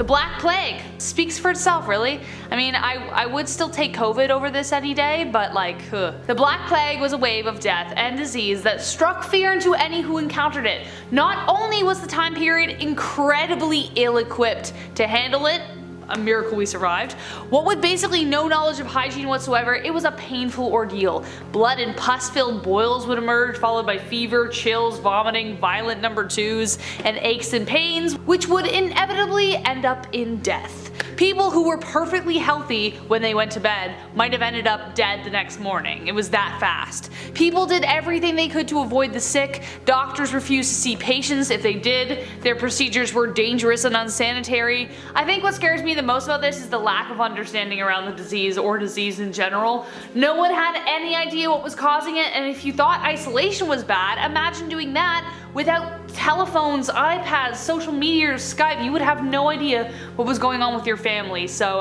The Black Plague speaks for itself, really. I mean, I would still take COVID over this any day, but like, ugh. The Black Plague was a wave of death and disease that struck fear into any who encountered it. Not only was the time period incredibly ill-equipped to handle it, a miracle we survived. What with basically no knowledge of hygiene whatsoever, it was a painful ordeal. Blood and pus-filled boils would emerge, followed by fever, chills, vomiting, violent number twos, and aches and pains, which would inevitably end up in death. People who were perfectly healthy when they went to bed might have ended up dead the next morning. It was that fast. People did everything they could to avoid the sick. Doctors refused to see patients if they did. Their procedures were dangerous and unsanitary. I think what scares me the most about this is the lack of understanding around the disease, or disease in general. No one had any idea what was causing it, and if you thought isolation was bad, imagine doing that without telephones, iPads, social media, or Skype. You would have no idea what was going on with your family. So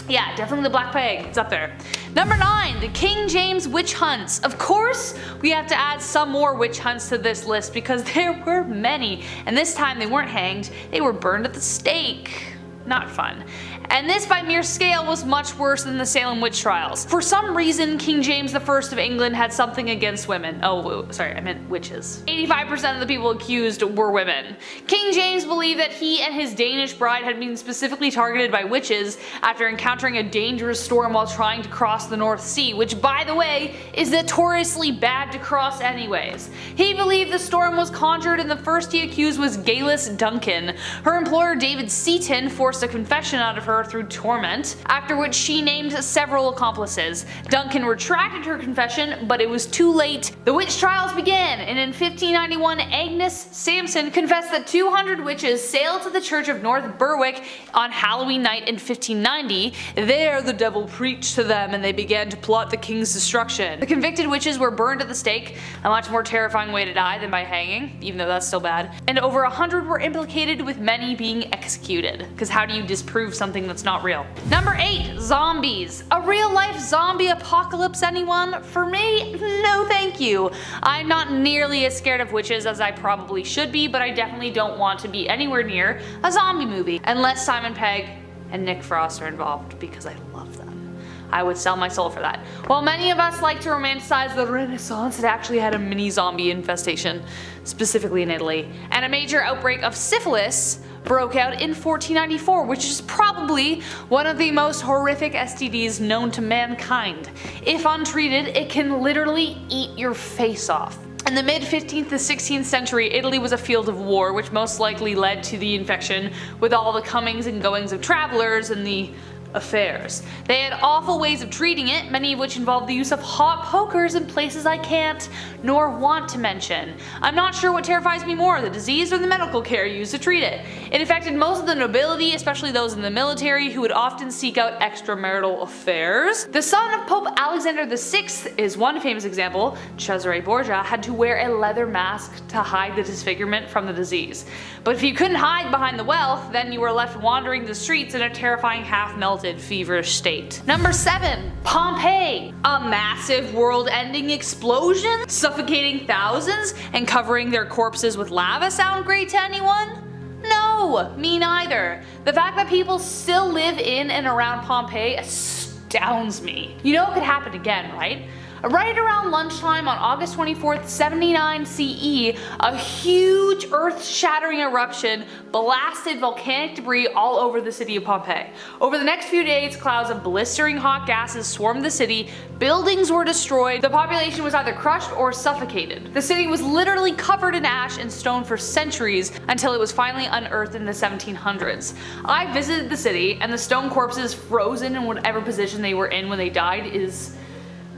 yeah, definitely the Black Plague. It's up there. Number 9, the King James witch hunts. Of course, we have to add some more witch hunts to this list because there were many, and this time they weren't hanged, they were burned at the stake. Not fun. And this by mere scale was much worse than the Salem witch trials. For some reason, King James I of England had something against women. Oh, sorry, I meant witches. 85% of the people accused were women. King James believed that he and his Danish bride had been specifically targeted by witches after encountering a dangerous storm while trying to cross the North Sea, which by the way, is notoriously bad to cross anyways. He believed the storm was conjured, and the first he accused was Galis Duncan. Her employer David Seaton forced a confession out of her through torment, after which she named several accomplices. Duncan retracted her confession, but it was too late. The witch trials began, and in 1591 Agnes Sampson confessed that 200 witches sailed to the Church of North Berwick on Halloween night in 1590. There the devil preached to them and they began to plot the king's destruction. The convicted witches were burned at the stake, a much more terrifying way to die than by hanging, even though that's still bad, and over 100 were implicated, with many being executed. Because how do you disprove something that's not real? Number 8, zombies. A real life zombie apocalypse, anyone? For me, no thank you. I'm not nearly as scared of witches as I probably should be, but I definitely don't want to be anywhere near a zombie movie, unless Simon Pegg and Nick Frost are involved, because I love them. I would sell my soul for that. While many of us like to romanticize the Renaissance, it actually had a mini zombie infestation, specifically in Italy, and a major outbreak of syphilis broke out in 1494, which is probably one of the most horrific STDs known to mankind. If untreated, it can literally eat your face off. In the mid-15th to 16th century, Italy was a field of war, which most likely led to the infection, with all the comings and goings of travelers and the affairs. They had awful ways of treating it, many of which involved the use of hot pokers in places I can't nor want to mention. I'm not sure what terrifies me more, the disease or the medical care used to treat it. It affected most of the nobility, especially those in the military, who would often seek out extramarital affairs. The son of Pope Alexander VI is one famous example. Cesare Borgia had to wear a leather mask to hide the disfigurement from the disease. But if you couldn't hide behind the wealth, then you were left wandering the streets in a terrifying half-melted, feverish state. Number 7. Pompeii. A massive world-ending explosion? Suffocating thousands and covering their corpses with lava sound great to anyone? No, me neither. The fact that people still live in and around Pompeii astounds me. You know it could happen again, right? Right around lunchtime on August 24th, 79 CE, a huge earth-shattering eruption blasted volcanic debris all over the city of Pompeii. Over the next few days, clouds of blistering hot gases swarmed the city, buildings were destroyed, the population was either crushed or suffocated. The city was literally covered in ash and stone for centuries until it was finally unearthed in the 1700s. I visited the city, and the stone corpses frozen in whatever position they were in when they died is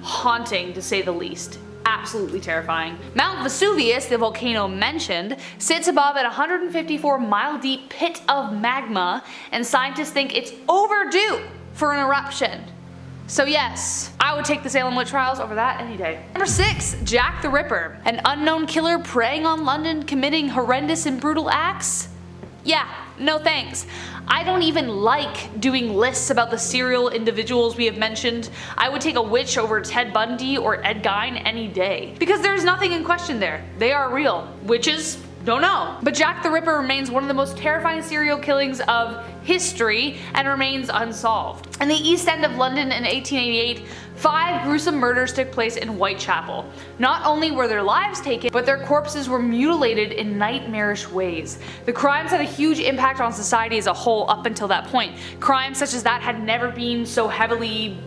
haunting, to say the least. Absolutely terrifying. Mount Vesuvius, the volcano mentioned, sits above an 154-mile-deep pit of magma, and scientists think it's overdue for an eruption. So yes, I would take the Salem witch trials over that any day. Number 6. Jack the Ripper. An unknown killer preying on London, committing horrendous and brutal acts? Yeah, no thanks. I don't even like doing lists about the serial individuals we have mentioned. I would take a witch over Ted Bundy or Ed Gein any day. Because there's nothing in question there. They are real. Witches Don't know. But Jack the Ripper remains one of the most terrifying serial killings of history and remains unsolved. In the East End of London in 1888, 5 gruesome murders took place in Whitechapel. Not only were their lives taken, but their corpses were mutilated in nightmarish ways. The crimes had a huge impact on society as a whole up until that point. Crimes such as that had never been so heavily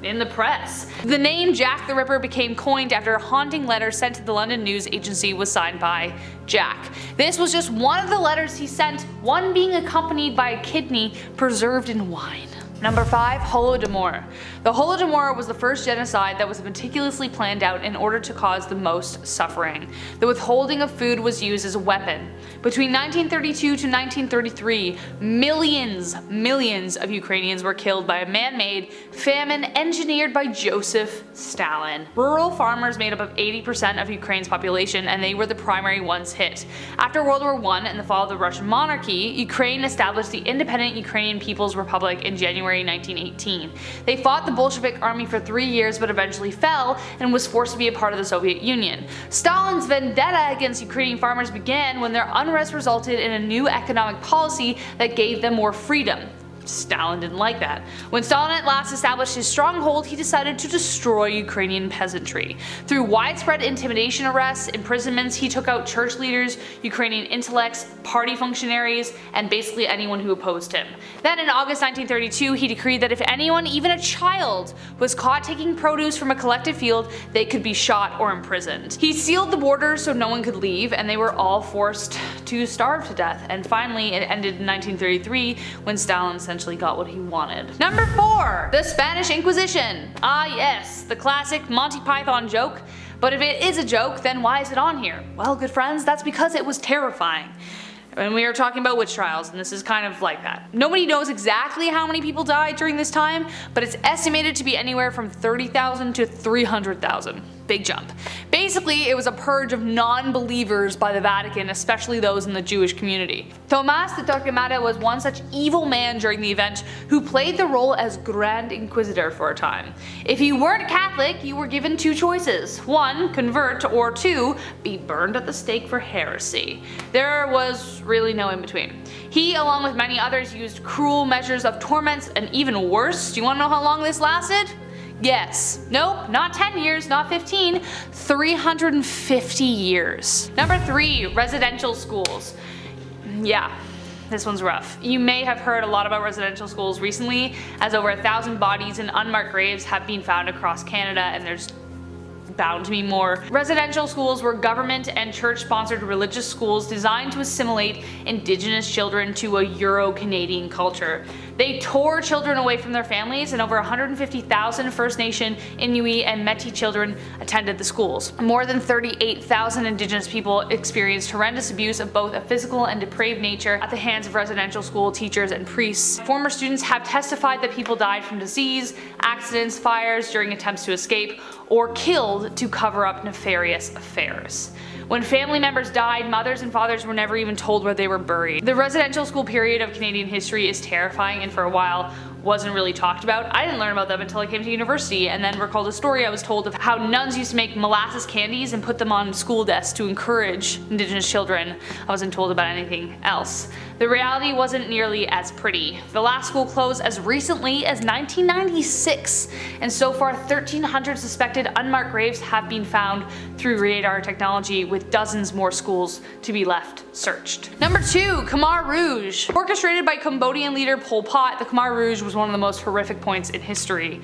in the press. The name Jack the Ripper became coined after a haunting letter sent to the London news agency was signed by Jack. This was just one of the letters he sent, one being accompanied by a kidney preserved in wine. Number 5. Holodomor. The Holodomor was the first genocide that was meticulously planned out in order to cause the most suffering. The withholding of food was used as a weapon. Between 1932 to 1933, millions of Ukrainians were killed by a man-made famine engineered by Joseph Stalin. Rural farmers made up of 80% of Ukraine's population, and they were the primary ones hit. After World War I and the fall of the Russian monarchy, Ukraine established the independent Ukrainian People's Republic in January 1918. They fought the Bolshevik army for 3 years but eventually fell and was forced to be a part of the Soviet Union. Stalin's vendetta against Ukrainian farmers began when their unrest resulted in a new economic policy that gave them more freedom. Stalin didn't like that. When Stalin at last established his stronghold, he decided to destroy Ukrainian peasantry. Through widespread intimidation, arrests, imprisonments, he took out church leaders, Ukrainian intellects, party functionaries, and basically anyone who opposed him. Then in August 1932, he decreed that if anyone, even a child, was caught taking produce from a collected field, they could be shot or imprisoned. He sealed the borders so no one could leave, and they were all forced to starve to death. And finally, it ended in 1933 when Stalin essentially got what he wanted. Number 4. The Spanish Inquisition. Ah yes, the classic Monty Python joke. But if it is a joke, then why is it on here? Well, good friends, that's because it was terrifying. And we are talking about witch trials, and this is kind of like that. Nobody knows exactly how many people died during this time, but it's estimated to be anywhere from 30,000 to 300,000. Big jump. Basically, it was a purge of non-believers by the Vatican, especially those in the Jewish community. Tomás de Torquemada was one such evil man during the event who played the role as Grand Inquisitor for a time. If you weren't Catholic, you were given 2 choices. 1, convert, or 2, be burned at the stake for heresy. There was really no in between. He, along with many others, used cruel measures of torments, and even worse, do you want to know how long this lasted? Yes. Nope, not 10 years, not 15, 350 years. Number 3, residential schools. Yeah, this one's rough. You may have heard a lot about residential schools recently, as over 1,000 bodies and unmarked graves have been found across Canada, and there's bound to be more. Residential schools were government and church-sponsored religious schools designed to assimilate Indigenous children to a Euro-Canadian culture. They tore children away from their families, and over 150,000 First Nation, Inuit, and Métis children attended the schools. More than 38,000 Indigenous people experienced horrendous abuse of both a physical and depraved nature at the hands of residential school teachers and priests. Former students have testified that people died from disease, accidents, fires during attempts to escape, or killed to cover up nefarious affairs. When family members died, mothers and fathers were never even told where they were buried. The residential school period of Canadian history is terrifying, and for a while wasn't really talked about. I didn't learn about them until I came to university, and then recalled a story I was told of how nuns used to make molasses candies and put them on school desks to encourage Indigenous children. I wasn't told about anything else. The reality wasn't nearly as pretty. The last school closed as recently as 1996, and so far 1,300 suspected unmarked graves have been found through radar technology, with dozens more schools to be left searched. Number 2, Khmer Rouge. Orchestrated by Cambodian leader Pol Pot, the Khmer Rouge was one of the most horrific points in history.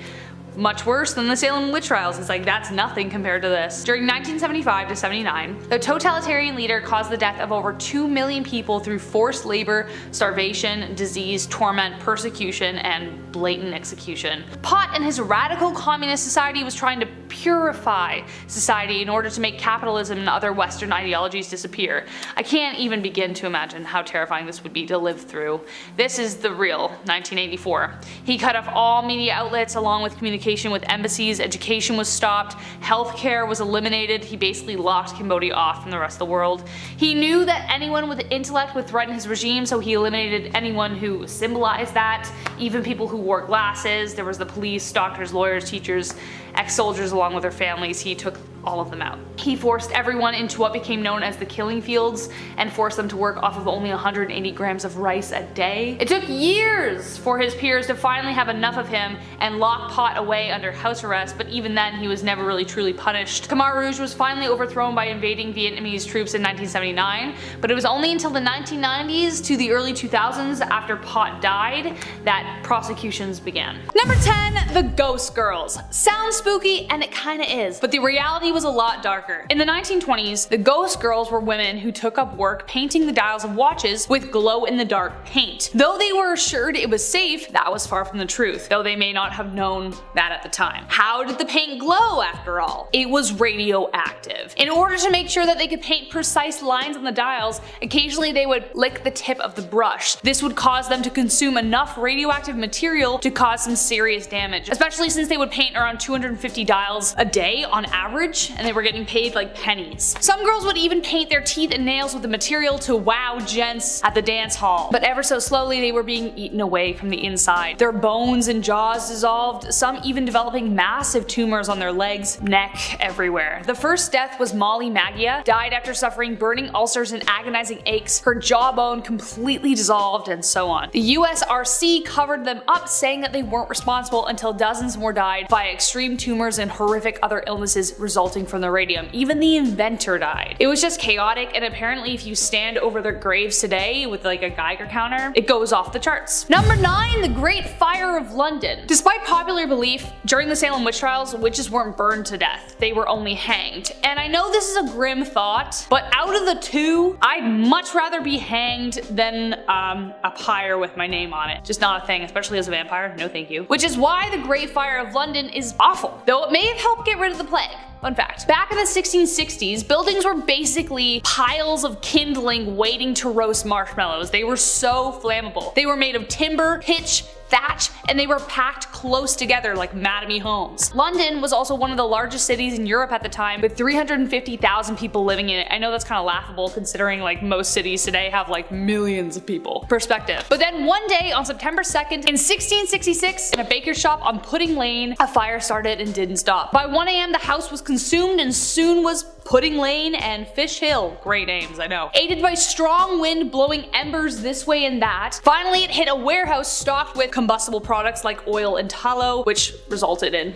Much worse than the Salem witch trials. It's like, that's nothing compared to this. During 1975 to 79, the totalitarian leader caused the death of over 2 million people through forced labor, starvation, disease, torment, persecution, and blatant execution. Pot and his radical communist society was trying to purify society in order to make capitalism and other Western ideologies disappear. I can't even begin to imagine how terrifying this would be to live through. This is the real 1984. He cut off all media outlets along with communication with embassies, education was stopped, healthcare was eliminated. He basically locked Cambodia off from the rest of the world. He knew that anyone with intellect would threaten his regime, so he eliminated anyone who symbolized that, even people who wore glasses. There was the police, doctors, lawyers, teachers, ex-soldiers along with their families. He took all of them out. He forced everyone into what became known as the killing fields and forced them to work off of only 180 grams of rice a day. It took years for his peers to finally have enough of him and lock Pot away under house arrest, but even then he was never really truly punished. Khmer Rouge was finally overthrown by invading Vietnamese troops in 1979, but it was only until the 1990s to the early 2000s after Pot died that prosecutions began. Number 10, the Ghost Girls. Sounds spooky, and it kinda is, but the reality was a lot darker. In the 1920s, the Ghost Girls were women who took up work painting the dials of watches with glow-in-the-dark paint. Though they were assured it was safe, that was far from the truth, though they may not have known that at the time. How did the paint glow after all? It was radioactive. In order to make sure that they could paint precise lines on the dials, occasionally they would lick the tip of the brush. This would cause them to consume enough radioactive material to cause some serious damage, especially since they would paint around 250 dials a day on average, and they were getting paid like pennies. Some girls would even paint their teeth and nails with the material to wow gents at the dance hall, but ever so slowly they were being eaten away from the inside. Their bones and jaws dissolved, some even developing massive tumors on their legs, neck, everywhere. The first death was Molly Magia, died after suffering burning ulcers and agonizing aches, her jawbone completely dissolved, and so on. The USRC covered them up, saying that they weren't responsible until dozens more died by extreme tumors and horrific other illnesses resulting from the radium. Even the inventor died. It was just chaotic, and apparently if you stand over their graves today with like a Geiger counter, it goes off the charts. Number 9, the Great Fire of London. Despite popular belief, during the Salem witch trials, witches weren't burned to death. They were only hanged. And I know this is a grim thought, but out of the two, I'd much rather be hanged than a pyre with my name on it. Just not a thing, especially as a vampire. No thank you. Which is why the Great Fire of London is awful, though it may have helped get rid of the plague. Fun fact. Back in the 1660s, buildings were basically piles of kindling waiting to roast marshmallows. They were so flammable. They were made of timber, pitch, thatch, and they were packed close together like Mattamy homes. London was also one of the largest cities in Europe at the time, with 350,000 people living in it. I know that's kind of laughable considering like most cities today have like millions of people. Perspective. But then one day on September 2nd in 1666, in a baker's shop on Pudding Lane, a fire started and didn't stop. By 1 AM the house was consumed and soon was Pudding Lane and Fish Hill. Great names, I know. Aided by strong wind blowing embers this way and that, finally it hit a warehouse stocked with combustible products like oil and tallow, which resulted in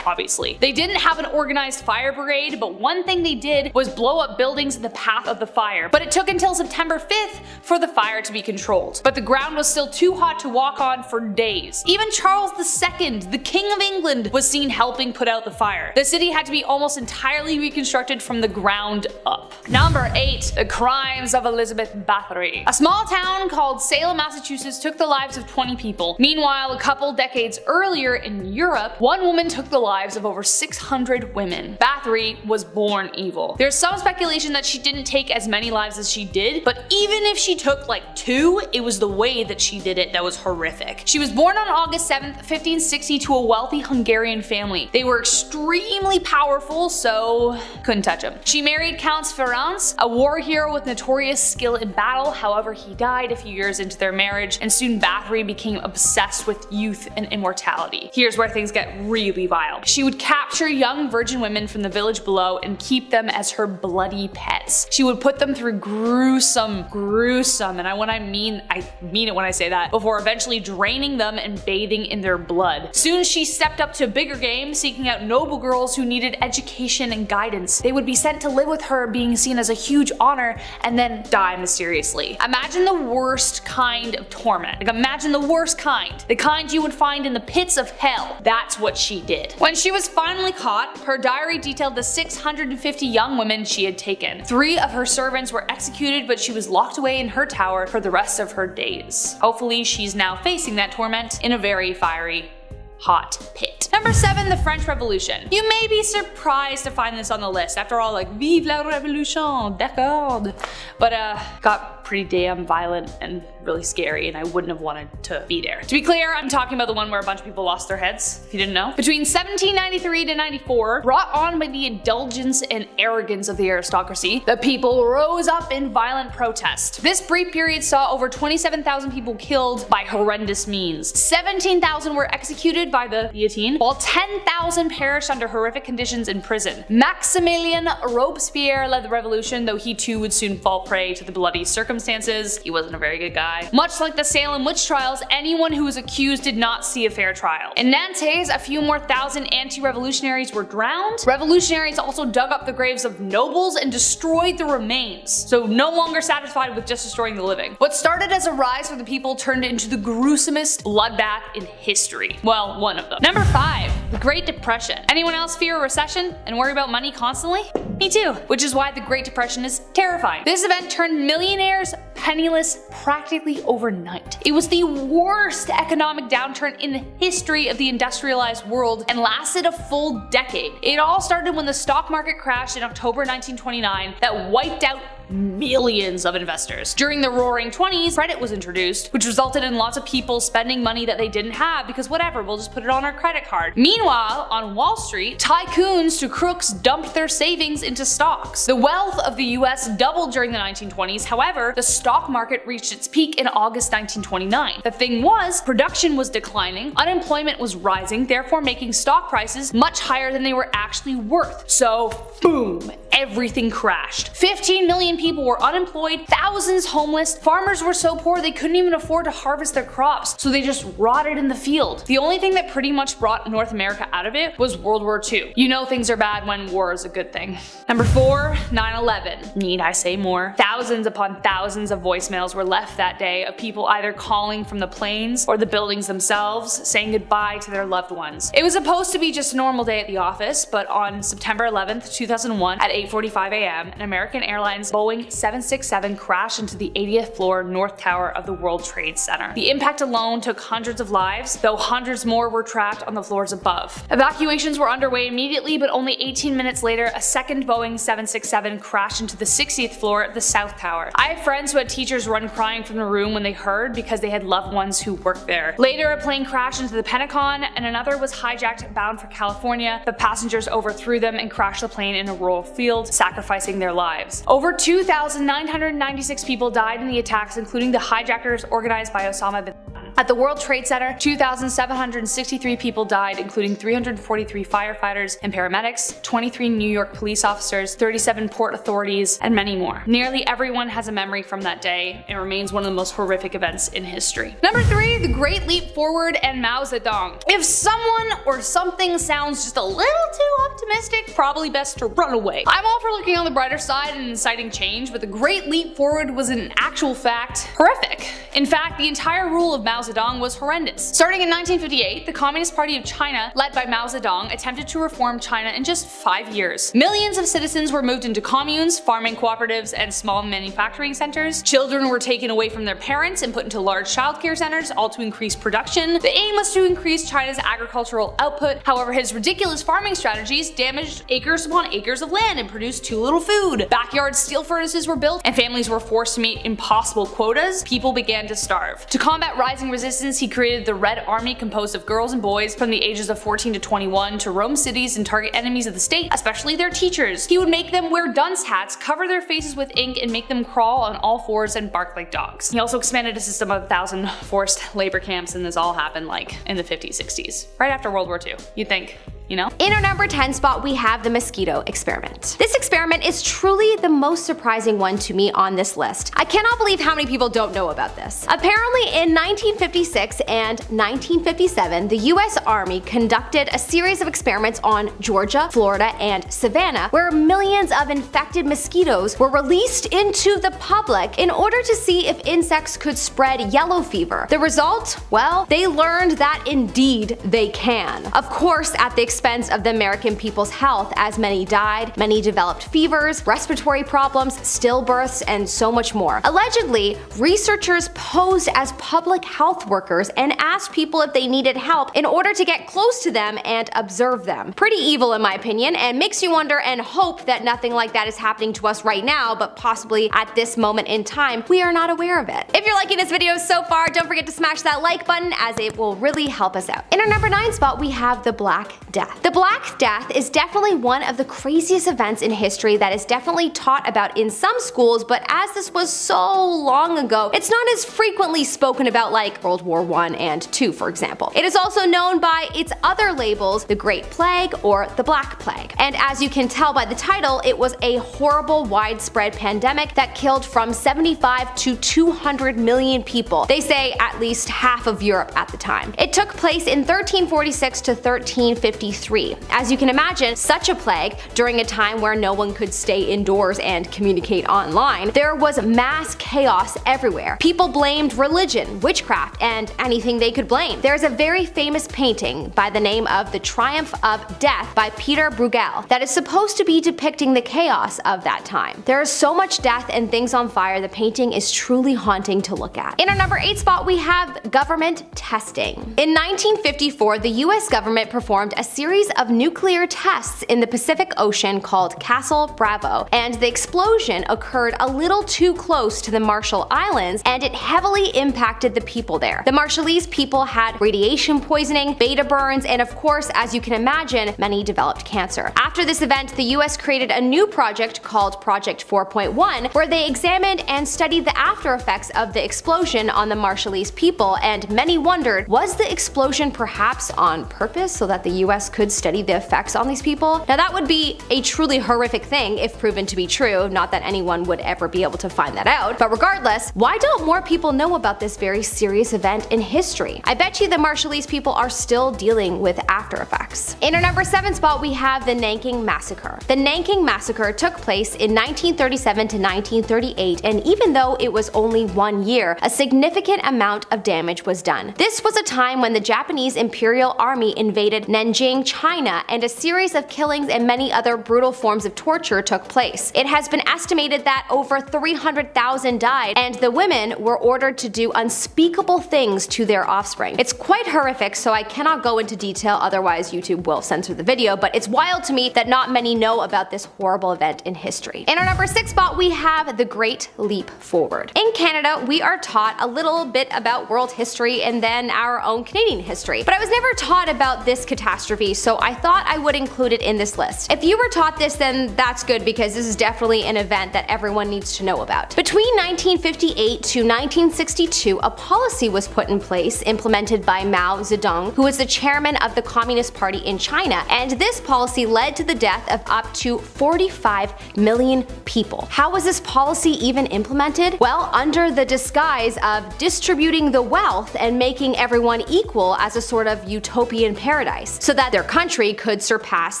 obviously. They didn't have an organized fire brigade, but one thing they did was blow up buildings in the path of the fire. But it took until September 5th for the fire to be controlled. But the ground was still too hot to walk on for days. Even Charles II, the King of England, was seen helping put out the fire. The city had to be almost entirely reconstructed from the ground up. Number 8. The Crimes of Elizabeth Bathory. A small town called Salem, Massachusetts took the lives of 20 people. Meanwhile, a couple decades earlier in Europe, one woman took the lives of over 600 women. Bathory was born evil. There's some speculation that she didn't take as many lives as she did, but even if she took like 2, it was the way that she did it that was horrific. She was born on August 7th, 1560 to a wealthy Hungarian family. They were extremely powerful, so couldn't touch them. She married Count Ferenc, a war hero with notorious skill in battle. However, he died a few years into their marriage, and soon Bathory became obsessed with youth and immortality. Here's where things get really vile. She would capture young virgin women from the village below and keep them as her bloody pets. She would put them through gruesome, and I mean it when I say that, before eventually draining them and bathing in their blood. Soon she stepped up to a bigger game, seeking out noble girls who needed education and guidance. They would be sent to live with her, being seen as a huge honor, and then die mysteriously. Imagine the worst kind of torment. Like imagine the worst kind. The kind you would find in the pits of hell. That's what she did. When she was finally caught, her diary detailed the 650 young women she had taken. 3 of her servants were executed, but she was locked away in her tower for the rest of her days. Hopefully she's now facing that torment in a very fiery, hot pit. Number 7. The French Revolution. You may be surprised to find this on the list. After all, like, vive la révolution, d'accord. But got pretty damn violent and really scary, and I wouldn't have wanted to be there. To be clear, I'm talking about the one where a bunch of people lost their heads, if you didn't know. Between 1793 to 94, brought on by the indulgence and arrogance of the aristocracy, the people rose up in violent protest. This brief period saw over 27,000 people killed by horrendous means. 17,000 were executed by the guillotine, while 10,000 perished under horrific conditions in prison. Maximilien Robespierre led the revolution, though he too would soon fall prey to the bloody circumstances. He wasn't a very good guy. Much like the Salem witch trials, anyone who was accused did not see a fair trial. In Nantes, a few more thousand anti-revolutionaries were drowned. Revolutionaries also dug up the graves of nobles and destroyed the remains, so no longer satisfied with just destroying the living. What started as a rise for the people turned into the gruesomest bloodbath in history. Well, one of them. Number 5. The Great Depression. Anyone else fear a recession and worry about money constantly? Me too. Which is why the Great Depression is terrifying. This event turned millionaires penniless practically overnight. It was the worst economic downturn in the history of the industrialized world and lasted a full decade. It all started when the stock market crashed in October 1929 that wiped out millions of investors. During the Roaring 20s, credit was introduced, which resulted in lots of people spending money that they didn't have because whatever, we'll just put it on our credit card. Meanwhile, on Wall Street, tycoons to crooks dumped their savings into stocks. The wealth of the US doubled during the 1920s, however, the stock market reached its peak in August 1929. The thing was, production was declining, unemployment was rising, therefore making stock prices much higher than they were actually worth. So, boom, everything crashed. 15 million people were unemployed, thousands homeless, farmers were so poor they couldn't even afford to harvest their crops, so they just rotted in the field. The only thing that pretty much brought North America out of it was World War II. You know things are bad when war is a good thing. Number 4, 9/11. Need I say more? Thousands upon thousands of voicemails were left that day of people either calling from the planes or the buildings themselves, saying goodbye to their loved ones. It was supposed to be just a normal day at the office, but on September 11th, 2001 at 8:45 a.m., an American Airlines Boeing 767 crashed into the 80th floor North Tower of the World Trade Center. The impact alone took hundreds of lives, though hundreds more were trapped on the floors above. Evacuations were underway immediately, but only 18 minutes later, a second Boeing 767 crashed into the 60th floor, the South Tower. I have friends who had teachers run crying from the room when they heard because they had loved ones who worked there. Later, a plane crashed into the Pentagon, and another was hijacked bound for California, but passengers overthrew them and crashed the plane in a rural field, sacrificing their lives. Over 2,996 people died in the attacks, including the hijackers organized by Osama bin Laden. At the World Trade Center, 2,763 people died, including 343 firefighters and paramedics, 23 New York police officers, 37 port authorities, and many more. Nearly everyone has a memory from that day. It remains one of the most horrific events in history. Number 3, the Great Leap Forward and Mao Zedong. If someone or something sounds just a little too optimistic, probably best to run away. I'm all for looking on the brighter side and inciting change, but the Great Leap Forward was in actual fact horrific. In fact, the entire rule of Mao Zedong was horrendous. Starting in 1958, the Communist Party of China, led by Mao Zedong, attempted to reform China in just 5 years. Millions of citizens were moved into communes, farming cooperatives, and small manufacturing centers. Children were taken away from their parents and put into large childcare centers, all to increase production. The aim was to increase China's agricultural output. However, his ridiculous farming strategies damaged acres upon acres of land and produced too little food. Backyard steel furnaces were built, and families were forced to meet impossible quotas. People began to starve. To combat rising resistance, he created the Red Army, composed of girls and boys from the ages of 14 to 21 to roam cities and target enemies of the state, especially their teachers. He would make them wear dunce hats, cover their faces with ink, and make them crawl on all fours and bark like dogs. He also expanded a system of 1,000 forced labor camps, and this all happened like in the 50s, 60s, right after World War II. You'd think, you know? In our number 10 spot, we have the mosquito experiment. This experiment is truly the most surprising one to me on this list. I cannot believe how many people don't know about this. Apparently, in 1956 and 1957, the US Army conducted a series of experiments on Georgia, Florida, and Savannah, where millions of infected mosquitoes were released into the public in order to see if insects could spread yellow fever. The result? Well, they learned that indeed they can. Of course, at the expense of the American people's health, as many died, many developed fevers, respiratory problems, stillbirths, and so much more. Allegedly, researchers posed as public health workers and asked people if they needed help in order to get close to them and observe them. Pretty evil in my opinion, and makes you wonder and hope that nothing like that is happening to us right now, but possibly at this moment in time, we are not aware of it. If you're liking this video so far, don't forget to smash that like button, as it will really help us out. In our number 9 spot, we have the Black Death. The Black Death is definitely one of the craziest events in history that is definitely taught about in some schools, but as this was so long ago, it's not as frequently spoken about like World War I and II, for example. It is also known by its other labels, the Great Plague or the Black Plague. And as you can tell by the title, it was a horrible, widespread pandemic that killed from 75 to 200 million people. They say at least half of Europe at the time. It took place in 1346 to 1353. As you can imagine, such a plague during a time where no one could stay indoors and communicate online, there was mass chaos everywhere. People blamed religion, witchcraft, and anything they could blame. There's a very famous painting by the name of The Triumph of Death by Peter Bruegel that is supposed to be depicting the chaos of that time. There is so much death and things on fire, the painting is truly haunting to look at. In our number 8 spot, we have government testing. In 1954, the US government performed a series of nuclear tests in the Pacific Ocean called Castle Bravo, and the explosion occurred a little too close to the Marshall Islands, and it heavily impacted the people there. The Marshallese people had radiation poisoning, beta burns, and of course, as you can imagine, many developed cancer. After this event, the US created a new project called Project 4.1, where they examined and studied the after effects of the explosion on the Marshallese people, and many wondered, was the explosion perhaps on purpose so that the US could study the effects on these people? Now that would be a truly horrific thing if proven to be true, not that anyone would ever be able to find that out, but regardless, why don't more people know about this very serious event in history? I bet you the Marshallese people are still dealing with after effects. In our number 7 spot, we have the Nanking Massacre. The Nanking Massacre took place in 1937 to 1938, and even though it was only 1 year, a significant amount of damage was done. This was a time when the Japanese Imperial Army invaded Nanjing, China, and a series of killings and many other brutal forms of torture took place. It has been estimated that over 300,000 died, and the women were ordered to do unspeakable things to their offspring. It's quite horrific, so I cannot go into detail, otherwise YouTube will censor the video, but it's wild to me that not many know about this horrible event in history. In our number 6 spot, we have the Great Leap Forward. In Canada, we are taught a little bit about world history and then our own Canadian history, but I was never taught about this catastrophe, so I thought I would include it in this list. If you were taught this, then that's good, because this is definitely an event that everyone needs to know about. Between 1958 to 1962, a policy was put in place implemented by Mao Zedong, who was the chairman of the Communist Party in China, and this policy led to the death of up to 45 million people. How was this policy even implemented? Well, under the disguise of distributing the wealth and making everyone equal as a sort of utopian paradise, so that their country could surpass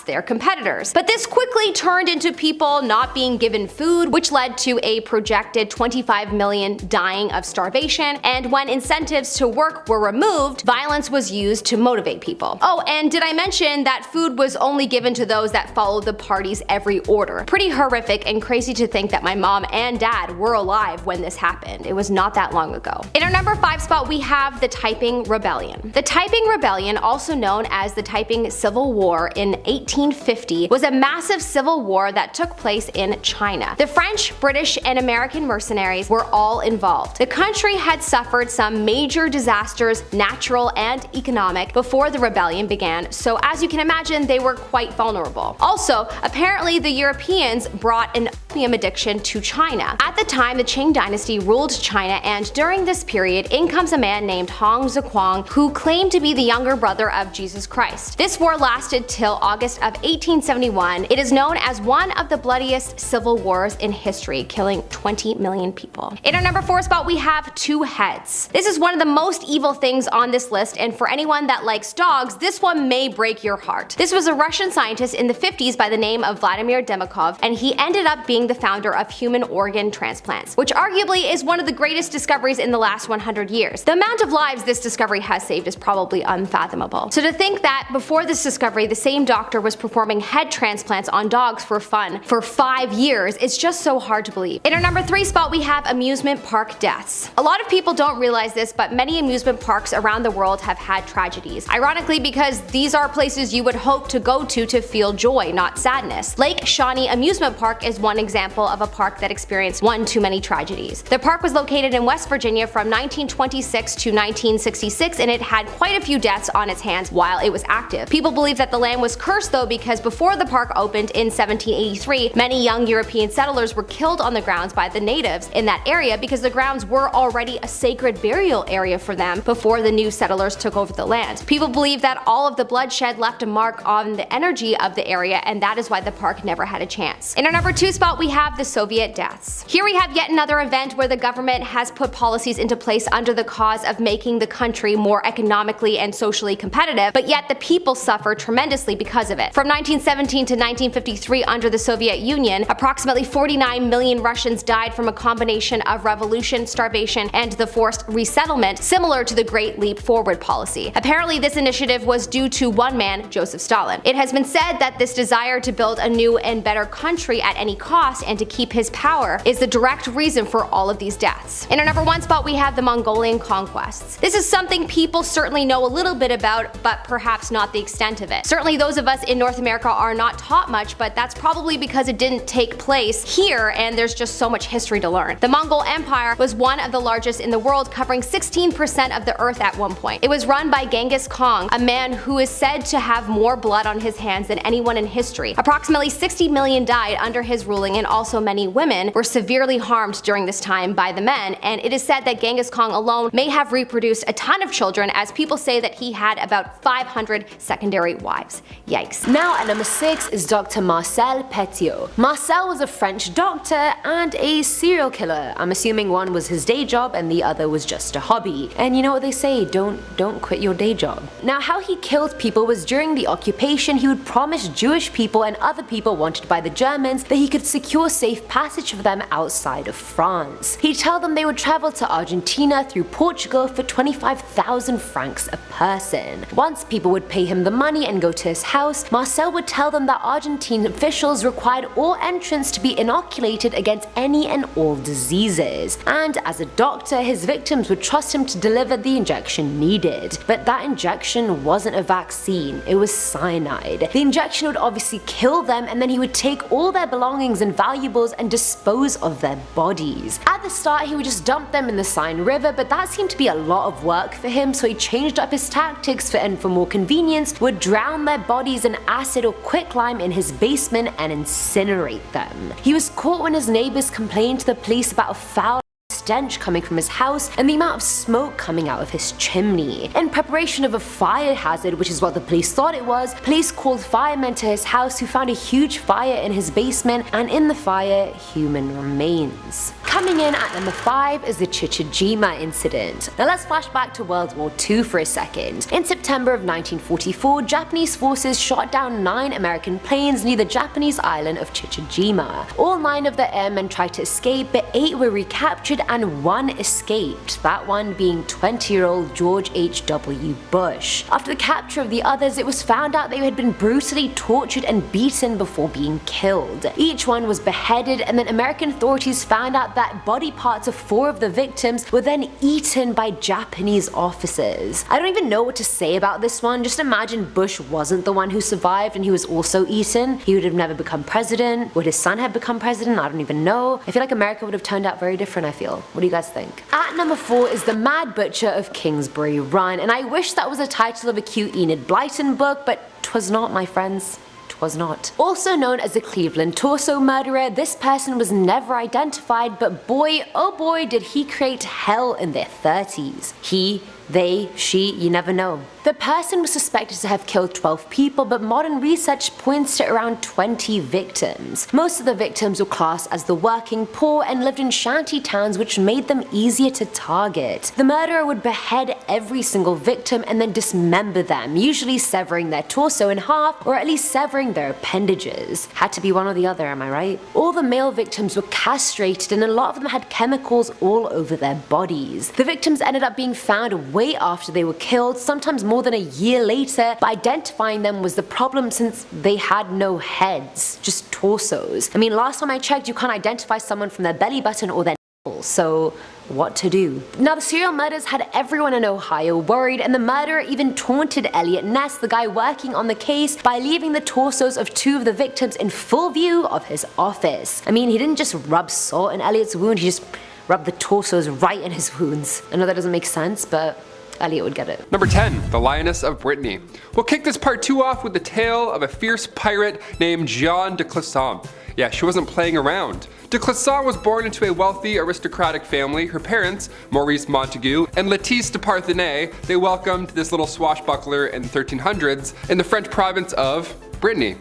their competitors. But this quickly turned into people not being given food, which led to a projected 25 million dying of starvation, and when incentives to work were removed, violence was used to motivate people. Oh, and did I mention that food was only given to those that followed the party's every order? Pretty horrific and crazy to think that my mom and dad were alive when this happened. It was not that long ago. In our number 5 spot, we have the Taiping Rebellion. The Taiping Rebellion, also known as the Taiping Civil War in 1850, was a massive civil war that took place in China. The French, British, and American mercenaries were all involved. The country had suffered some major disasters, natural and economic, before the rebellion began, so as you can imagine, they were quite vulnerable. Also, apparently the Europeans brought an opium addiction to China. At the time, the Qing dynasty ruled China, and during this period, in comes a man named Hong Zhiquang, who claimed to be the younger brother of Jesus Christ. This war lasted till August of 1871. It is known as one of the bloodiest civil wars in history, killing 20 million people. In our number 4 spot, we have 2 heads. This is one of the most evil things on this list, and for anyone that likes dogs, this one may break your heart. This was a Russian scientist in the 50s by the name of Vladimir Demikhov, and he ended up being being the founder of human organ transplants, which arguably is one of the greatest discoveries in the last 100 years. The amount of lives this discovery has saved is probably unfathomable. So to think that before this discovery, the same doctor was performing head transplants on dogs for fun for 5 years, it's just so hard to believe. In our number 3 spot, we have amusement park deaths. A lot of people don't realize this, but many amusement parks around the world have had tragedies. Ironically, because these are places you would hope to go to feel joy, not sadness. Lake Shawnee Amusement Park is one example of a park that experienced one too many tragedies. The park was located in West Virginia from 1926 to 1966, and it had quite a few deaths on its hands while it was active. People believe that the land was cursed though, because before the park opened in 1783, many young European settlers were killed on the grounds by the natives in that area because the grounds were already a sacred burial area for them before the new settlers took over the land. People believe that all of the bloodshed left a mark on the energy of the area, and that is why the park never had a chance. In our number 2 spot, we have the Soviet deaths. Here we have yet another event where the government has put policies into place under the cause of making the country more economically and socially competitive, but yet the people suffer tremendously because of it. From 1917 to 1953, under the Soviet Union, approximately 49 million Russians died from a combination of revolution, starvation, and the forced resettlement, similar to the Great Leap Forward policy. Apparently, this initiative was due to one man, Joseph Stalin. It has been said that this desire to build a new and better country at any cost and to keep his power is the direct reason for all of these deaths. In our number 1 spot, we have the Mongolian conquests. This is something people certainly know a little bit about, but perhaps not the extent of it. Certainly those of us in North America are not taught much, but that's probably because it didn't take place here and there's just so much history to learn. The Mongol Empire was one of the largest in the world, covering 16% of the earth at one point. It was run by Genghis Khan, a man who is said to have more blood on his hands than anyone in history. Approximately 60 million died under his ruling, and also many women were severely harmed during this time by the men, and it is said that Genghis Khan alone may have reproduced a ton of children, as people say that he had about 500 secondary wives. Yikes. Now at number 6 is Dr. Marcel Petiot. Marcel was a French doctor and a serial killer. I'm assuming one was his day job and the other was just a hobby. And you know what they say, don't quit your day job. Now how he killed people was during the occupation. He would promise Jewish people and other people wanted by the Germans that he could secure safe passage for them outside of France. He'd tell them they would travel to Argentina through Portugal for 25,000 francs a person. Once people would pay him the money and go to his house, Marcel would tell them that Argentine officials required all entrants to be inoculated against any and all diseases, and as a doctor his victims would trust him to deliver the injection needed. But that injection wasn't a vaccine, it was cyanide. The injection would obviously kill them, and then he would take all their belongings and valuables and dispose of their bodies. At the start he would just dump them in the Seine River, but that seemed to be a lot of work for him, so he changed up his tactics and for more convenience would drown their bodies in acid or quicklime in his basement and incinerate them. He was caught when his neighbors complained to the police about a foul stench coming from his house and the amount of smoke coming out of his chimney. In preparation of a fire hazard, which is what the police thought it was, police called firemen to his house who found a huge fire in his basement, and in the fire, human remains. Coming in at number 5 is the Chichijima incident. Now let's flash back to World War II for a second. In September of 1944, Japanese forces shot down 9 American planes near the Japanese island of Chichijima. All 9 of the airmen tried to escape, but 8 were recaptured and 1 escaped, that one being 20-year-old George H.W. Bush. After the capture of the others, it was found out they had been brutally tortured and beaten before being killed. Each one was beheaded, and then American authorities found out that body parts of 4 of the victims were then eaten by Japanese officers. I don't even know what to say about this one. Just imagine Bush wasn't the one who survived and he was also eaten. He would have never become president. Would his son have become president? I don't even know. I feel like America would have turned out very different, I feel. What do you guys think? At number 4 is The Mad Butcher of Kingsbury Run, and I wish that was a title of a cute Enid Blyton book, but 'twas not, my friends. Was not. Also known as the Cleveland Torso Murderer, this person was never identified, but boy oh boy did he create hell in their 30s. He They, she, you never know. The person was suspected to have killed 12 people, but modern research points to around 20 victims. Most of the victims were classed as the working poor and lived in shanty towns, which made them easier to target. The murderer would behead every single victim and then dismember them, usually severing their torso in half or at least severing their appendages. Had to be one or the other, am I right? All the male victims were castrated and a lot of them had chemicals all over their bodies. The victims ended up being found way after they were killed, sometimes more than a year later, but identifying them was the problem since they had no heads, just torsos. I mean, last time I checked, you can't identify someone from their belly button or their nipples, so what to do? Now, the serial murders had everyone in Ohio worried, and the murderer even taunted Elliot Ness, the guy working on the case, by leaving the torsos of 2 of the victims in full view of his office. I mean, he didn't just rub salt in Elliot's wound, he just rubbed the torsos right in his wounds. I know that doesn't make sense, but Elliot would get it. Number 10, the Lioness of Brittany. We'll kick this part 2 off with the tale of a fierce pirate named Jeanne de Clisson. Yeah, she wasn't playing around. De Clisson was born into a wealthy aristocratic family. Her parents, Maurice Montagu and Lettice de Parthenay, they welcomed this little swashbuckler in the 1300s in the French province of Brittany.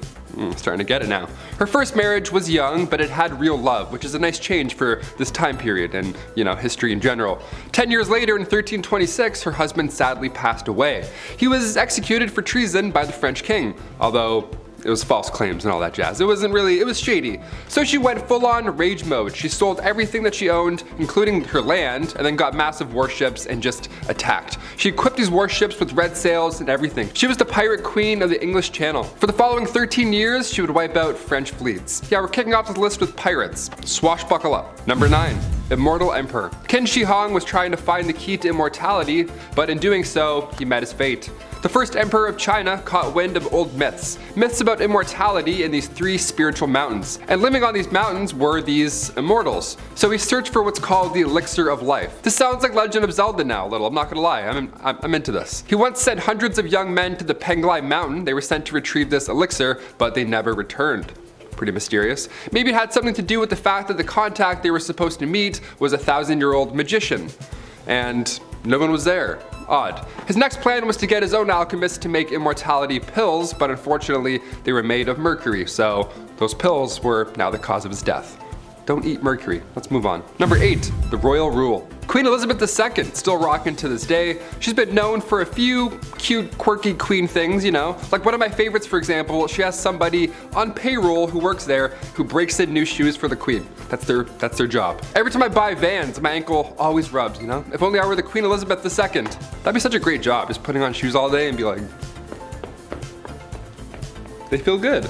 Starting to get it now. Her first marriage was young, but it had real love, which is a nice change for this time period and, history in general. 10 years later, in 1326, her husband sadly passed away. He was executed for treason by the French king, although it was false claims and all that jazz. It was shady. So she went full on rage mode. She sold everything that she owned, including her land, and then got massive warships and just attacked. She equipped these warships with red sails and everything. She was the pirate queen of the English Channel. For the following 13 years, she would wipe out French fleets. Yeah, we're kicking off this list with pirates. Swashbuckle up. Number 9. Immortal Emperor. Qin Shi Huang was trying to find the key to immortality, but in doing so, he met his fate. The first emperor of China caught wind of old myths about immortality in these 3 spiritual mountains. And living on these mountains were these immortals. So he searched for what's called the elixir of life. This sounds like Legend of Zelda now a little, I'm not gonna lie, I'm into this. He once sent hundreds of young men to the Penglai mountain. They were sent to retrieve this elixir, but they never returned. Pretty mysterious. Maybe it had something to do with the fact that the contact they were supposed to meet was a 1,000-year-old magician. And no one was there. Odd. His next plan was to get his own alchemist to make immortality pills, but unfortunately they were made of mercury, so those pills were now the cause of his death. Don't eat mercury. Let's move on. Number 8, the royal rule. Queen Elizabeth II, still rocking to this day. She's been known for a few cute, quirky queen things, Like one of my favorites, for example, she has somebody on payroll who works there who breaks in new shoes for the queen. That's their job. Every time I buy Vans, my ankle always rubs, If only I were the Queen Elizabeth II. That'd be such a great job, just putting on shoes all day and be like, they feel good.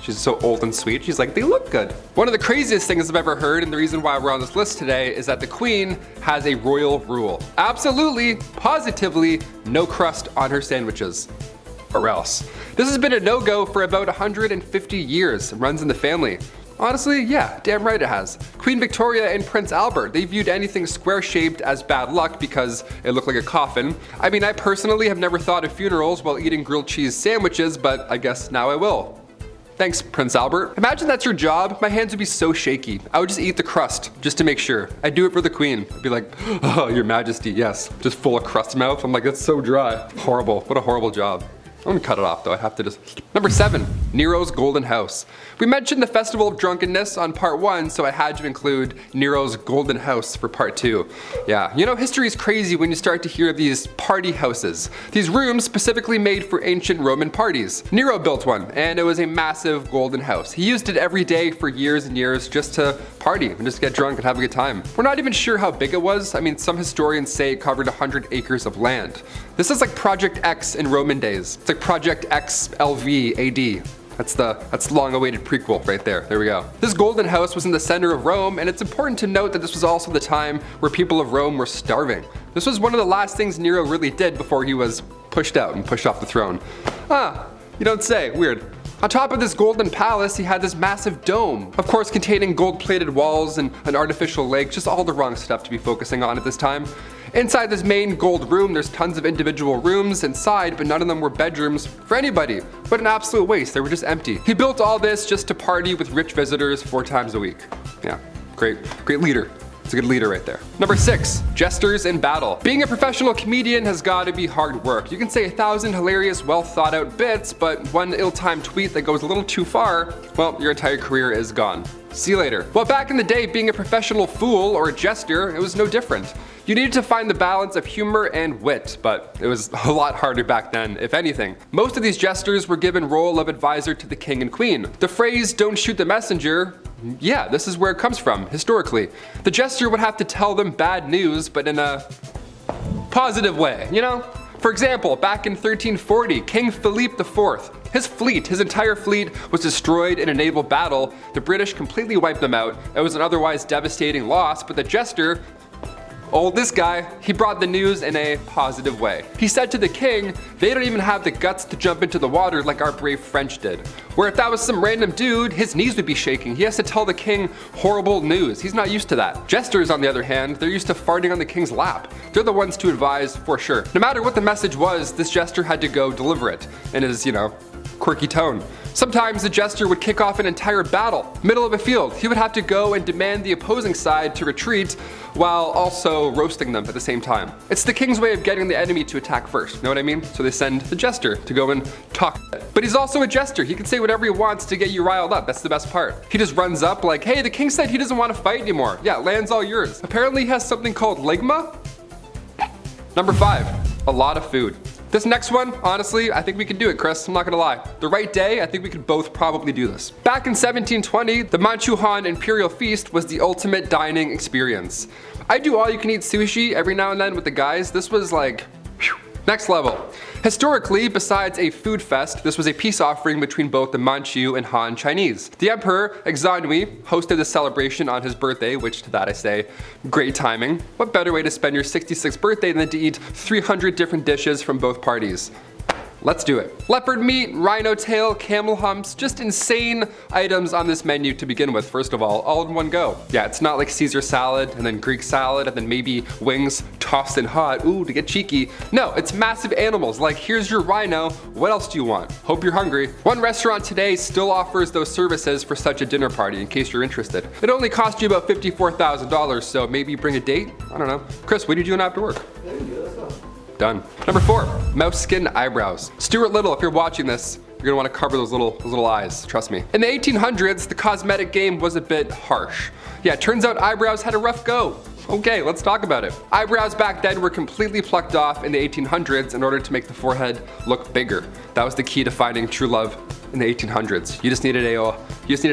She's so old and sweet, she's like, they look good. One of the craziest things I've ever heard, and the reason why we're on this list today, is that the Queen has a royal rule. Absolutely, positively, no crust on her sandwiches. Or else. This has been a no-go for about 150 years, and runs in the family. Honestly, yeah, damn right it has. Queen Victoria and Prince Albert, they viewed anything square-shaped as bad luck because it looked like a coffin. I mean, I personally have never thought of funerals while eating grilled cheese sandwiches, but I guess now I will. Thanks, Prince Albert. Imagine that's your job. My hands would be so shaky. I would just eat the crust, just to make sure. I'd do it for the Queen. I'd be like, oh, your majesty, yes. Just full of crust mouth. I'm like, that's so dry. Horrible, what a horrible job. I'm gonna cut it off though, I have to just. Number 7, Nero's Golden House. We mentioned the Festival of Drunkenness on part 1, so I had to include Nero's Golden House for part 2. Yeah, history is crazy when you start to hear of these party houses. These rooms specifically made for ancient Roman parties. Nero built one, and it was a massive golden house. He used it every day for years and years just to party and just get drunk and have a good time. We're not even sure how big it was. I mean, some historians say it covered 100 acres of land. This is like Project X in Roman days. It's like Project X LV AD. That's the long-awaited prequel right there. There we go. This golden house was in the center of Rome, and it's important to note that this was also the time where people of Rome were starving. This was one of the last things Nero really did before he was pushed out and pushed off the throne. You don't say. Weird. On top of this golden palace, he had this massive dome, of course containing gold-plated walls and an artificial lake, just all the wrong stuff to be focusing on at this time. Inside this main gold room, there's tons of individual rooms inside, but none of them were bedrooms for anybody. What an absolute waste, they were just empty. He built all this just to party with rich visitors 4 times a week. Yeah, great leader. It's a good leader right there. Number 6, jesters in battle. Being a professional comedian has got to be hard work. You can say 1,000 hilarious, well thought out bits, but one ill-timed tweet that goes a little too far, well, your entire career is gone. See you later. Well, back in the day, being a professional fool or a jester, it was no different. You needed to find the balance of humor and wit, but it was a lot harder back then, if anything. Most of these jesters were given role of advisor to the king and queen. The phrase, "don't shoot the messenger," yeah, this is where it comes from, historically. The jester would have to tell them bad news, but in a positive way, you know? For example, back in 1340, King Philippe IV, his entire fleet was destroyed in a naval battle. The British completely wiped them out. It was an otherwise devastating loss, but the jester, this guy, he brought the news in a positive way. He said to the king, they don't even have the guts to jump into the water like our brave French did. Where if that was some random dude, his knees would be shaking. He has to tell the king horrible news. He's not used to that. Jesters, on the other hand, they're used to farting on the king's lap. They're the ones to advise for sure. No matter what the message was, this jester had to go deliver it in his, quirky tone. Sometimes the jester would kick off an entire battle, middle of a field. He would have to go and demand the opposing side to retreat while also roasting them at the same time. It's the king's way of getting the enemy to attack first, know what I mean? So they send the jester to go and talk. But he's also a jester. He can say whatever he wants to get you riled up. That's the best part. He just runs up like, hey, the king said he doesn't want to fight anymore. Yeah, land's all yours. Apparently he has something called ligma. Number 5, a lot of food. This next one, honestly, I think we could do it, Chris. I'm not gonna lie. The right day, I think we could both probably do this. Back in 1720, the Manchu Han Imperial Feast was the ultimate dining experience. I do all-you-can-eat sushi every now and then with the guys. This was like, whew, next level. Historically, besides a food fest, this was a peace offering between both the Manchu and Han Chinese. The Emperor, Exanui, hosted the celebration on his birthday, which to that I say, great timing. What better way to spend your 66th birthday than to eat 300 different dishes from both parties? Let's do it. Leopard meat, rhino tail, camel humps, just insane items on this menu to begin with, first of all in one go. Yeah, it's not like Caesar salad and then Greek salad and then maybe wings tossed in hot, ooh, to get cheeky. No, it's massive animals, like here's your rhino, what else do you want? Hope you're hungry. One restaurant today still offers those services for such a dinner party, in case you're interested. It only cost you about $54,000, so maybe bring a date? I don't know. Chris, what are you doing after work? Done. Number 4, mouse skin eyebrows. Stuart Little, if you're watching this, you're gonna want to cover those little eyes, trust me. In the 1800s, the cosmetic game was a bit harsh. Yeah, it turns out eyebrows had a rough go. Okay, let's talk about it. Eyebrows back then were completely plucked off in the 1800s in order to make the forehead look bigger. That was the key to finding true love in the 1800s. You just needed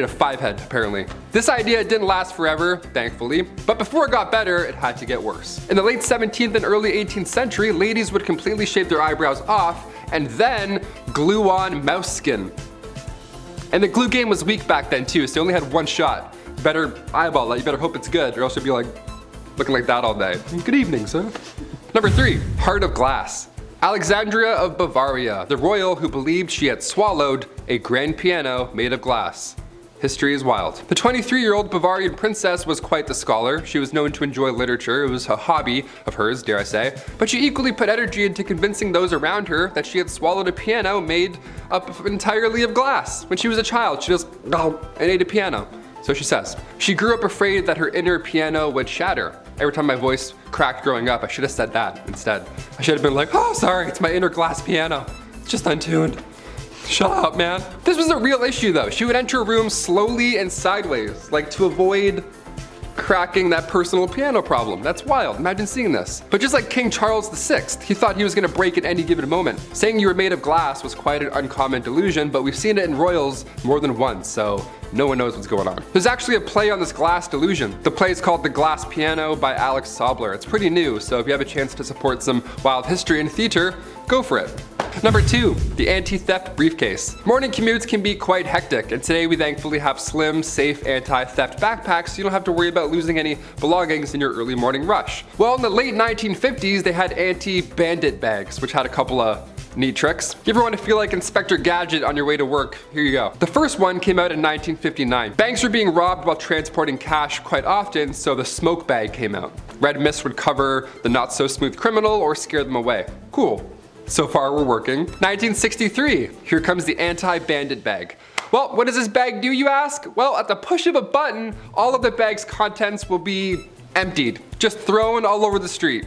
a 5 head, apparently. This idea didn't last forever, thankfully, but before it got better, it had to get worse. In the late 17th and early 18th century, ladies would completely shave their eyebrows off and then glue on mouse skin. And the glue game was weak back then too, so you only had one shot. You better eyeball that, you better hope it's good, or else you'll be like, looking like that all day. Good evening, sir. Number 3, heart of glass. Alexandria of Bavaria, the royal who believed she had swallowed a grand piano made of glass. History is wild. The 23-year-old Bavarian princess was quite the scholar. She was known to enjoy literature. It was a hobby of hers, dare I say. But she equally put energy into convincing those around her that she had swallowed a piano made up entirely of glass. When she was a child, she just and ate a piano. So she says. She grew up afraid that her inner piano would shatter. Every time my voice cracked growing up, I should have said that instead. I should have been like, oh, sorry, it's my inner glass piano. It's just untuned. Shut up, man. This was a real issue though. She would enter a room slowly and sideways, like to avoid cracking that personal piano problem. That's wild, imagine seeing this. But just like King Charles VI, he thought he was gonna break at any given moment. Saying you were made of glass was quite an uncommon delusion, but we've seen it in royals more than once, so no one knows what's going on. There's actually a play on this glass delusion. The play is called The Glass Piano by Alex Sobler. It's pretty new, so if you have a chance to support some wild history and theater, go for it. Number 2, the anti-theft briefcase. Morning commutes can be quite hectic, and today we thankfully have slim, safe anti-theft backpacks so you don't have to worry about losing any belongings in your early morning rush. Well, in the late 1950s, they had anti-bandit bags, which had a couple of neat tricks. You ever want to feel like Inspector Gadget on your way to work? Here you go. The first one came out in 1959. Banks were being robbed while transporting cash quite often, so the smoke bag came out. Red mist would cover the not-so-smooth criminal or scare them away. Cool. So far we're working. 1963, here comes the anti-bandit bag. Well, what does this bag do, you ask? Well, at the push of a button, all of the bag's contents will be Emptied. Just thrown all over the street.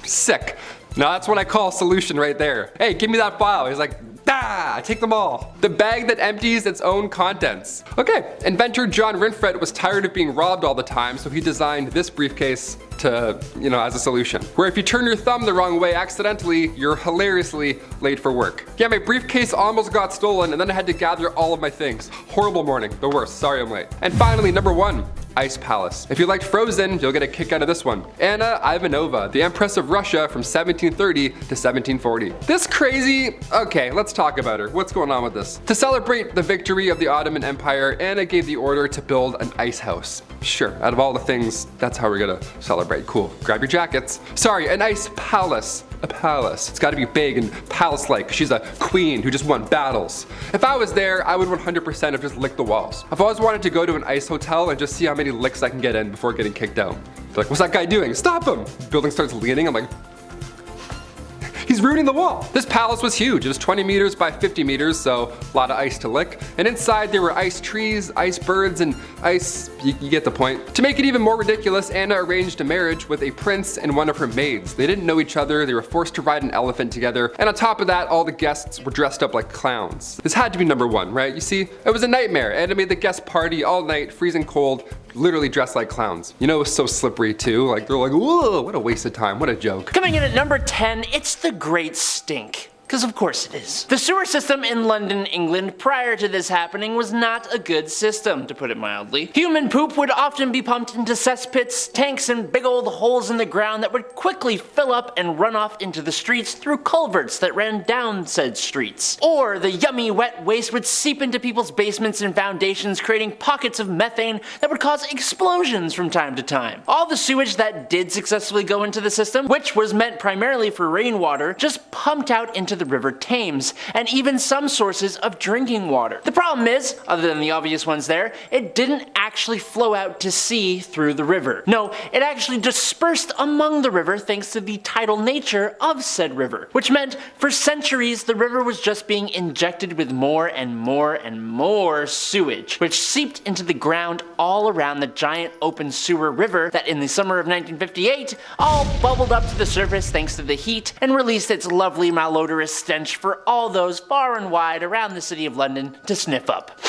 Sick. Now that's what I call a solution right there. Hey, give me that file. He's like, ah, take them all. The bag that empties its own contents. Okay, inventor John Rinfret was tired of being robbed all the time, so he designed this briefcase to, as a solution. Where if you turn your thumb the wrong way accidentally, you're hilariously late for work. Yeah, my briefcase almost got stolen and then I had to gather all of my things. Horrible morning, the worst, sorry I'm late. And finally, number 1. Ice Palace. If you liked Frozen, you'll get a kick out of this one. Anna Ivanova, the Empress of Russia from 1730 to 1740. This crazy, okay, let's talk about her. What's going on with this? To celebrate the victory of the Ottoman Empire, Anna gave the order to build an ice house. Sure, out of all the things, that's how we're gonna celebrate. Cool, grab your jackets. Sorry, an ice palace. A palace. It's gotta be big and palace-like. She's a queen who just won battles. If I was there, I would 100% have just licked the walls. I've always wanted to go to an ice hotel and just see how many licks I can get in before getting kicked out. They're like, what's that guy doing? Stop him! The building starts leaning, I'm like, he's ruining the wall. This palace was huge. It was 20 meters by 50 meters, so a lot of ice to lick. And inside there were ice trees, ice birds, and ice, you get the point. To make it even more ridiculous, Anna arranged a marriage with a prince and one of her maids. They didn't know each other, they were forced to ride an elephant together, and on top of that, all the guests were dressed up like clowns. This had to be number 1, right? You see, it was a nightmare. Anna made the guest party all night, freezing cold, literally dressed like clowns. It was so slippery too. Like, they're like, whoa, what a waste of time, what a joke. Coming in at number 10, it's the Great Stink. Because of course it is. The sewer system in London, England prior to this happening was not a good system, to put it mildly. Human poop would often be pumped into cesspits, tanks, and big old holes in the ground that would quickly fill up and run off into the streets through culverts that ran down said streets. Or the yummy wet waste would seep into people's basements and foundations, creating pockets of methane that would cause explosions from time to time. All the sewage that did successfully go into the system, which was meant primarily for rainwater, just pumped out into the River Thames, and even some sources of drinking water. The problem is, other than the obvious ones there, it didn't actually flow out to sea through the river. No, it actually dispersed among the river thanks to the tidal nature of said river, which meant for centuries the river was just being injected with more and more and more sewage, which seeped into the ground all around the giant open sewer river that in the summer of 1958 all bubbled up to the surface thanks to the heat and released its lovely malodorous stench for all those far and wide around the city of London to sniff up.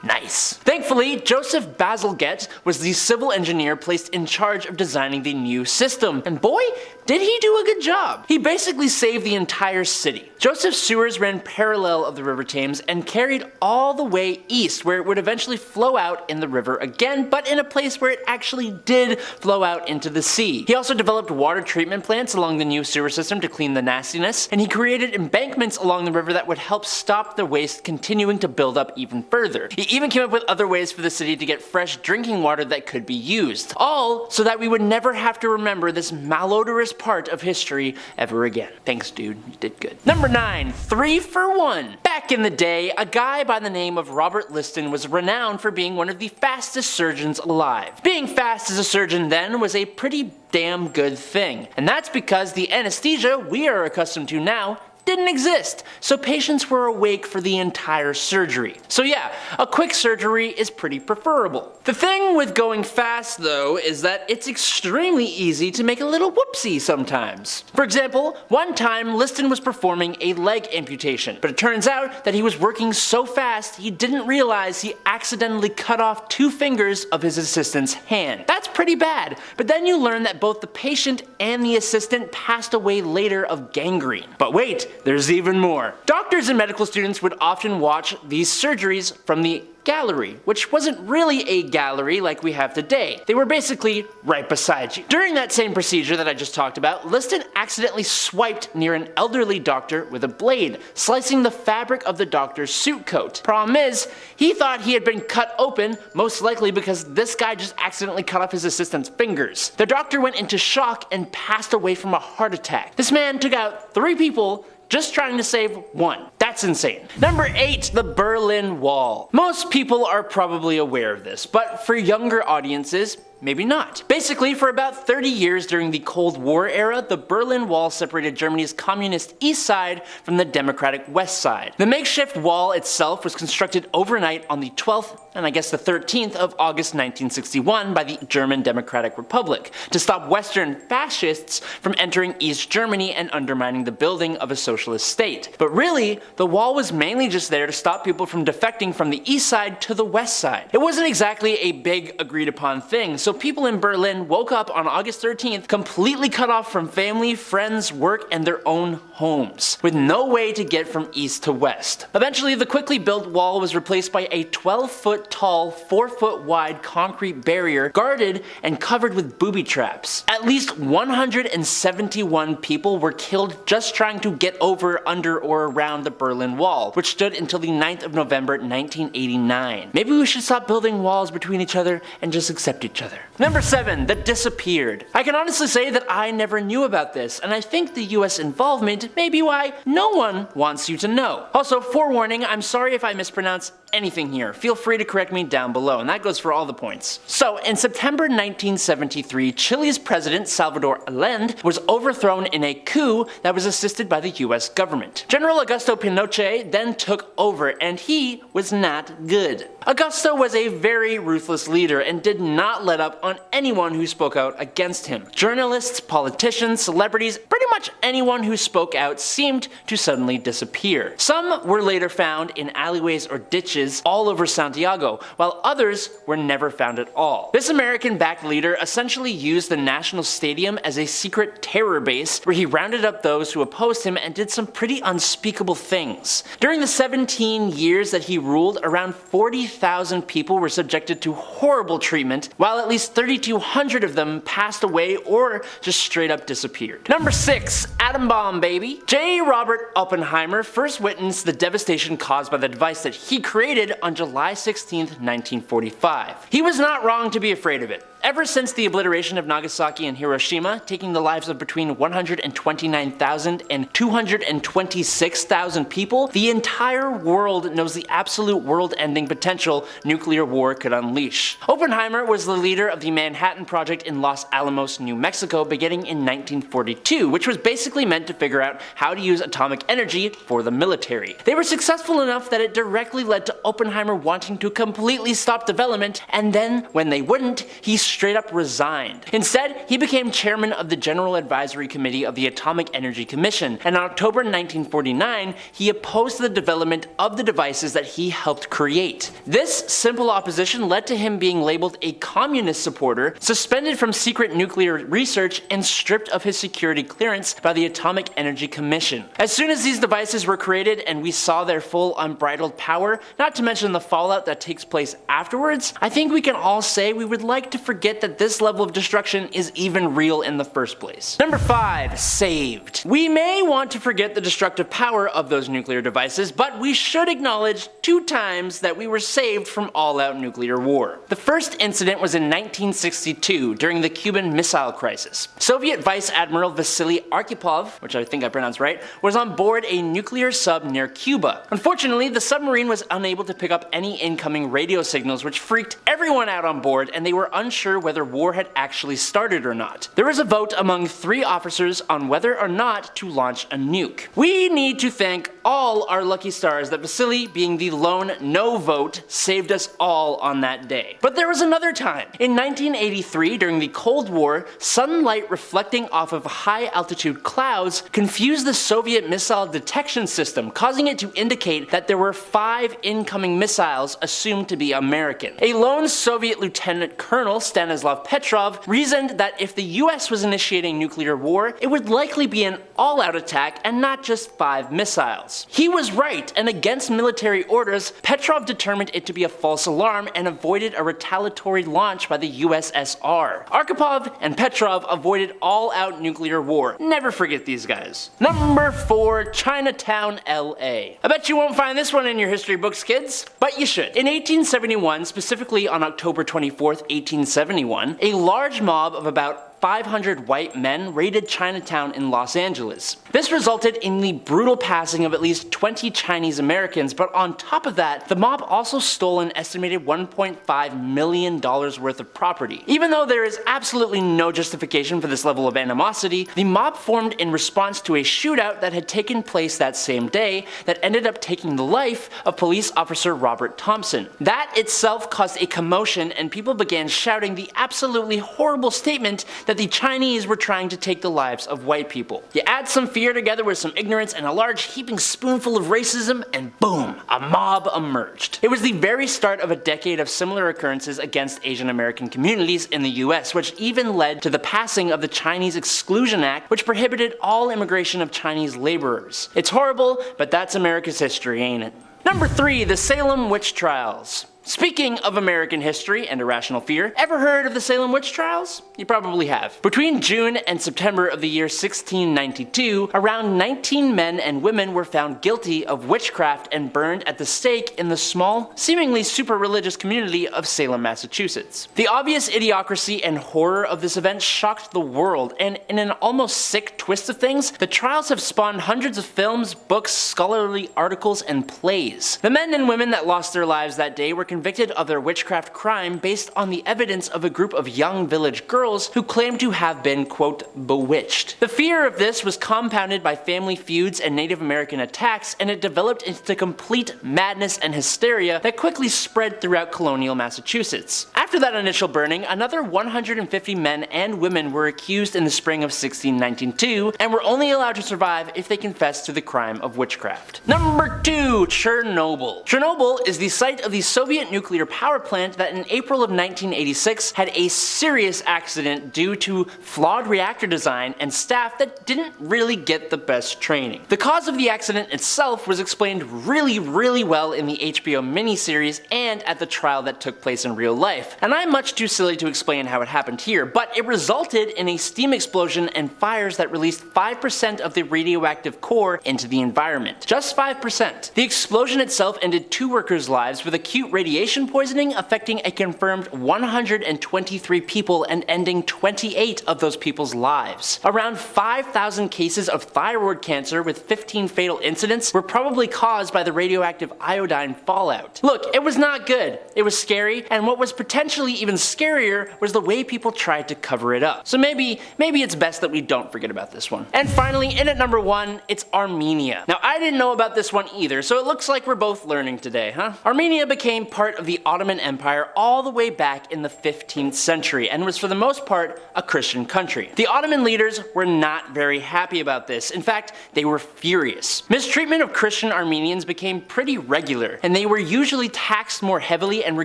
Nice. Thankfully, Joseph Bazalgette was the civil engineer placed in charge of designing the new system, and boy, did he do a good job. He basically saved the entire city. Joseph's sewers ran parallel of the River Thames and carried all the way east, where it would eventually flow out in the river again, but in a place where it actually did flow out into the sea. He also developed water treatment plants along the new sewer system to clean the nastiness, and he created embankments along the river that would help stop the waste continuing to build up even further. He even came up with other ways for the city to get fresh drinking water that could be used. All so that we would never have to remember this malodorous part of history ever again. Thanks, dude. You did good. Number 9. 3 for 1. Back in the day, a guy by the name of Robert Liston was renowned for being one of the fastest surgeons alive. Being fast as a surgeon then was a pretty damn good thing. And that's because the anesthesia we are accustomed to now didn't exist, so patients were awake for the entire surgery. So yeah, a quick surgery is pretty preferable. The thing with going fast though is that it's extremely easy to make a little whoopsie sometimes. For example, one time Liston was performing a leg amputation, but it turns out that he was working so fast he didn't realize he accidentally cut off 2 fingers of his assistant's hand. That's pretty bad, but then you learn that both the patient and the assistant passed away later of gangrene. But wait, there's even more. Doctors and medical students would often watch these surgeries from the gallery, which wasn't really a gallery like we have today. They were basically right beside you. During that same procedure that I just talked about, Liston accidentally swiped near an elderly doctor with a blade, slicing the fabric of the doctor's suit coat. Problem is, he thought he had been cut open, most likely because this guy just accidentally cut off his assistant's fingers. The doctor went into shock and passed away from a heart attack. This man took out 3 people just trying to save 1. That's insane. Number 8, the Berlin Wall. Most people are probably aware of this, but for younger audiences, maybe not. Basically, for about 30 years during the Cold War era, the Berlin Wall separated Germany's communist east side from the democratic west side. The makeshift wall itself was constructed overnight on the 12th and I guess the 13th of August 1961 by the German Democratic Republic to stop Western fascists from entering East Germany and undermining the building of a socialist state. But really, the wall was mainly just there to stop people from defecting from the east side to the west side. It wasn't exactly a big agreed upon thing, so people in Berlin woke up on August 13th completely cut off from family, friends, work, and their own homes, with no way to get from east to west. Eventually, the quickly built wall was replaced by a 12-foot tall, 4-foot wide concrete barrier guarded and covered with booby traps. At least 171 people were killed just trying to get over, under, or around the Berlin Wall, which stood until the 9th of November 1989. Maybe we should stop building walls between each other and just accept each other. Number 7. The Disappeared. I can honestly say that I never knew about this, and I think the US involvement may be why no one wants you to know. Also, forewarning, I'm sorry if I mispronounce anything here. Feel free to correct me down below, and that goes for all the points. So, in September 1973, Chile's president Salvador Allende was overthrown in a coup that was assisted by the US government. General Augusto Pinochet then took over, and he was not good. Augusto was a very ruthless leader and did not let up on anyone who spoke out against him. Journalists, politicians, celebrities, pretty much anyone who spoke out seemed to suddenly disappear. Some were later found in alleyways or ditches all over Santiago, while others were never found at all. This American-backed leader essentially used the National Stadium as a secret terror base where he rounded up those who opposed him and did some pretty unspeakable things. During the 17 years that he ruled, around 40,000 people were subjected to horrible treatment, while at least 3,200 of them passed away or just straight up disappeared. Number 6. Atom bomb, baby. J. Robert Oppenheimer first witnessed the devastation caused by the device that he created on July 16, 1945. He was not wrong to be afraid of it. Ever since the obliteration of Nagasaki and Hiroshima, taking the lives of between 129,000 and 226,000 people, the entire world knows the absolute world-ending potential nuclear war could unleash. Oppenheimer was the leader of the Manhattan Project in Los Alamos, New Mexico, beginning in 1942, which was basically meant to figure out how to use atomic energy for the military. They were successful enough that it directly led to Oppenheimer wanting to completely stop development, and then, when they wouldn't, he straight up resigned. Instead, he became chairman of the General Advisory Committee of the Atomic Energy Commission, and in October 1949, he opposed the development of the devices that he helped create. This simple opposition led to him being labeled a communist supporter, suspended from secret nuclear research, and stripped of his security clearance by the Atomic Energy Commission. As soon as these devices were created and we saw their full unbridled power, not to mention the fallout that takes place afterwards, I think we can all say we would like to forget that this level of destruction is even real in the first place. Number 5. Saved. We may want to forget the destructive power of those nuclear devices, but we should acknowledge 2 times that we were saved from all-out nuclear war. The first incident was in 1962 during the Cuban Missile Crisis. Soviet Vice Admiral Vasily Arkhipov, which I think I pronounced right, was on board a nuclear sub near Cuba. Unfortunately, the submarine was unable to pick up any incoming radio signals, which freaked everyone out on board, and they were unsure whether war had actually started or not. There was a vote among 3 officers on whether or not to launch a nuke. We need to thank all our lucky stars that Vasily, being the lone no vote, saved us all on that day. But there was another time. In 1983, during the Cold War, sunlight reflecting off of high altitude clouds confused the Soviet missile detection system, causing it to indicate that there were 5 incoming missiles assumed to be American. A lone Soviet lieutenant colonel, Stanislav Petrov, reasoned that if the US was initiating nuclear war, it would likely be an all-out attack and not just 5 missiles. He was right, and against military orders, Petrov determined it to be a false alarm and avoided a retaliatory launch by the USSR. Arkhipov and Petrov avoided all-out nuclear war. Never forget these guys. Number 4. Chinatown, LA. I bet you won't find this one in your history books, kids, but you should. In 1871, specifically on October 24th, 1871, a large mob of about 500 white men raided Chinatown in Los Angeles. This resulted in the brutal passing of at least 20 Chinese Americans, but on top of that, the mob also stole an estimated $1.5 million worth of property. Even though there is absolutely no justification for this level of animosity, the mob formed in response to a shootout that had taken place that same day that ended up taking the life of police officer Robert Thompson. That itself caused a commotion, and people began shouting the absolutely horrible statement that the Chinese were trying to take the lives of white people. You add some fear together with some ignorance and a large heaping spoonful of racism, and boom, a mob emerged. It was the very start of a decade of similar occurrences against Asian American communities in the US, which even led to the passing of the Chinese Exclusion Act, which prohibited all immigration of Chinese laborers. It's horrible, but that's America's history, ain't it? Number 3, the Salem Witch Trials. Speaking of American history and irrational fear, ever heard of the Salem Witch Trials? You probably have. Between June and September of the year 1692, around 19 men and women were found guilty of witchcraft and burned at the stake in the small, seemingly super religious community of Salem, Massachusetts. The obvious idiocracy and horror of this event shocked the world, and in an almost sick twist of things, the trials have spawned hundreds of films, books, scholarly articles, and plays. The men and women that lost their lives that day were convicted of their witchcraft crime based on the evidence of a group of young village girls who claimed to have been, quote, bewitched. The fear of this was compounded by family feuds and Native American attacks, and it developed into complete madness and hysteria that quickly spread throughout colonial Massachusetts. After that initial burning, another 150 men and women were accused in the spring of 1692 and were only allowed to survive if they confessed to the crime of witchcraft. Number 2, Chernobyl. Chernobyl is the site of the Soviet nuclear power plant that in April of 1986 had a serious accident due to flawed reactor design and staff that didn't really get the best training. The cause of the accident itself was explained really well in the HBO miniseries and at the trial that took place in real life, and I'm much too silly to explain how it happened here, but it resulted in a steam explosion and fires that released 5% of the radioactive core into the environment. Just 5%. The explosion itself ended 2 workers' lives with acute radiation poisoning affecting a confirmed 123 people and ending 28 of those people's lives. Around 5,000 cases of thyroid cancer with 15 fatal incidents were probably caused by the radioactive iodine fallout. Look, it was not good, it was scary, and what was potentially even scarier was the way people tried to cover it up. So maybe it's best that we don't forget about this one. And finally, in at number 1, it's Armenia. Now I didn't know about this one either, so it looks like we're both learning today, huh? Armenia became part of the Ottoman Empire all the way back in the 15th century and was for the most part a Christian country. The Ottoman leaders were not very happy about this. In fact, they were furious. Mistreatment of Christian Armenians became pretty regular, and they were usually taxed more heavily and were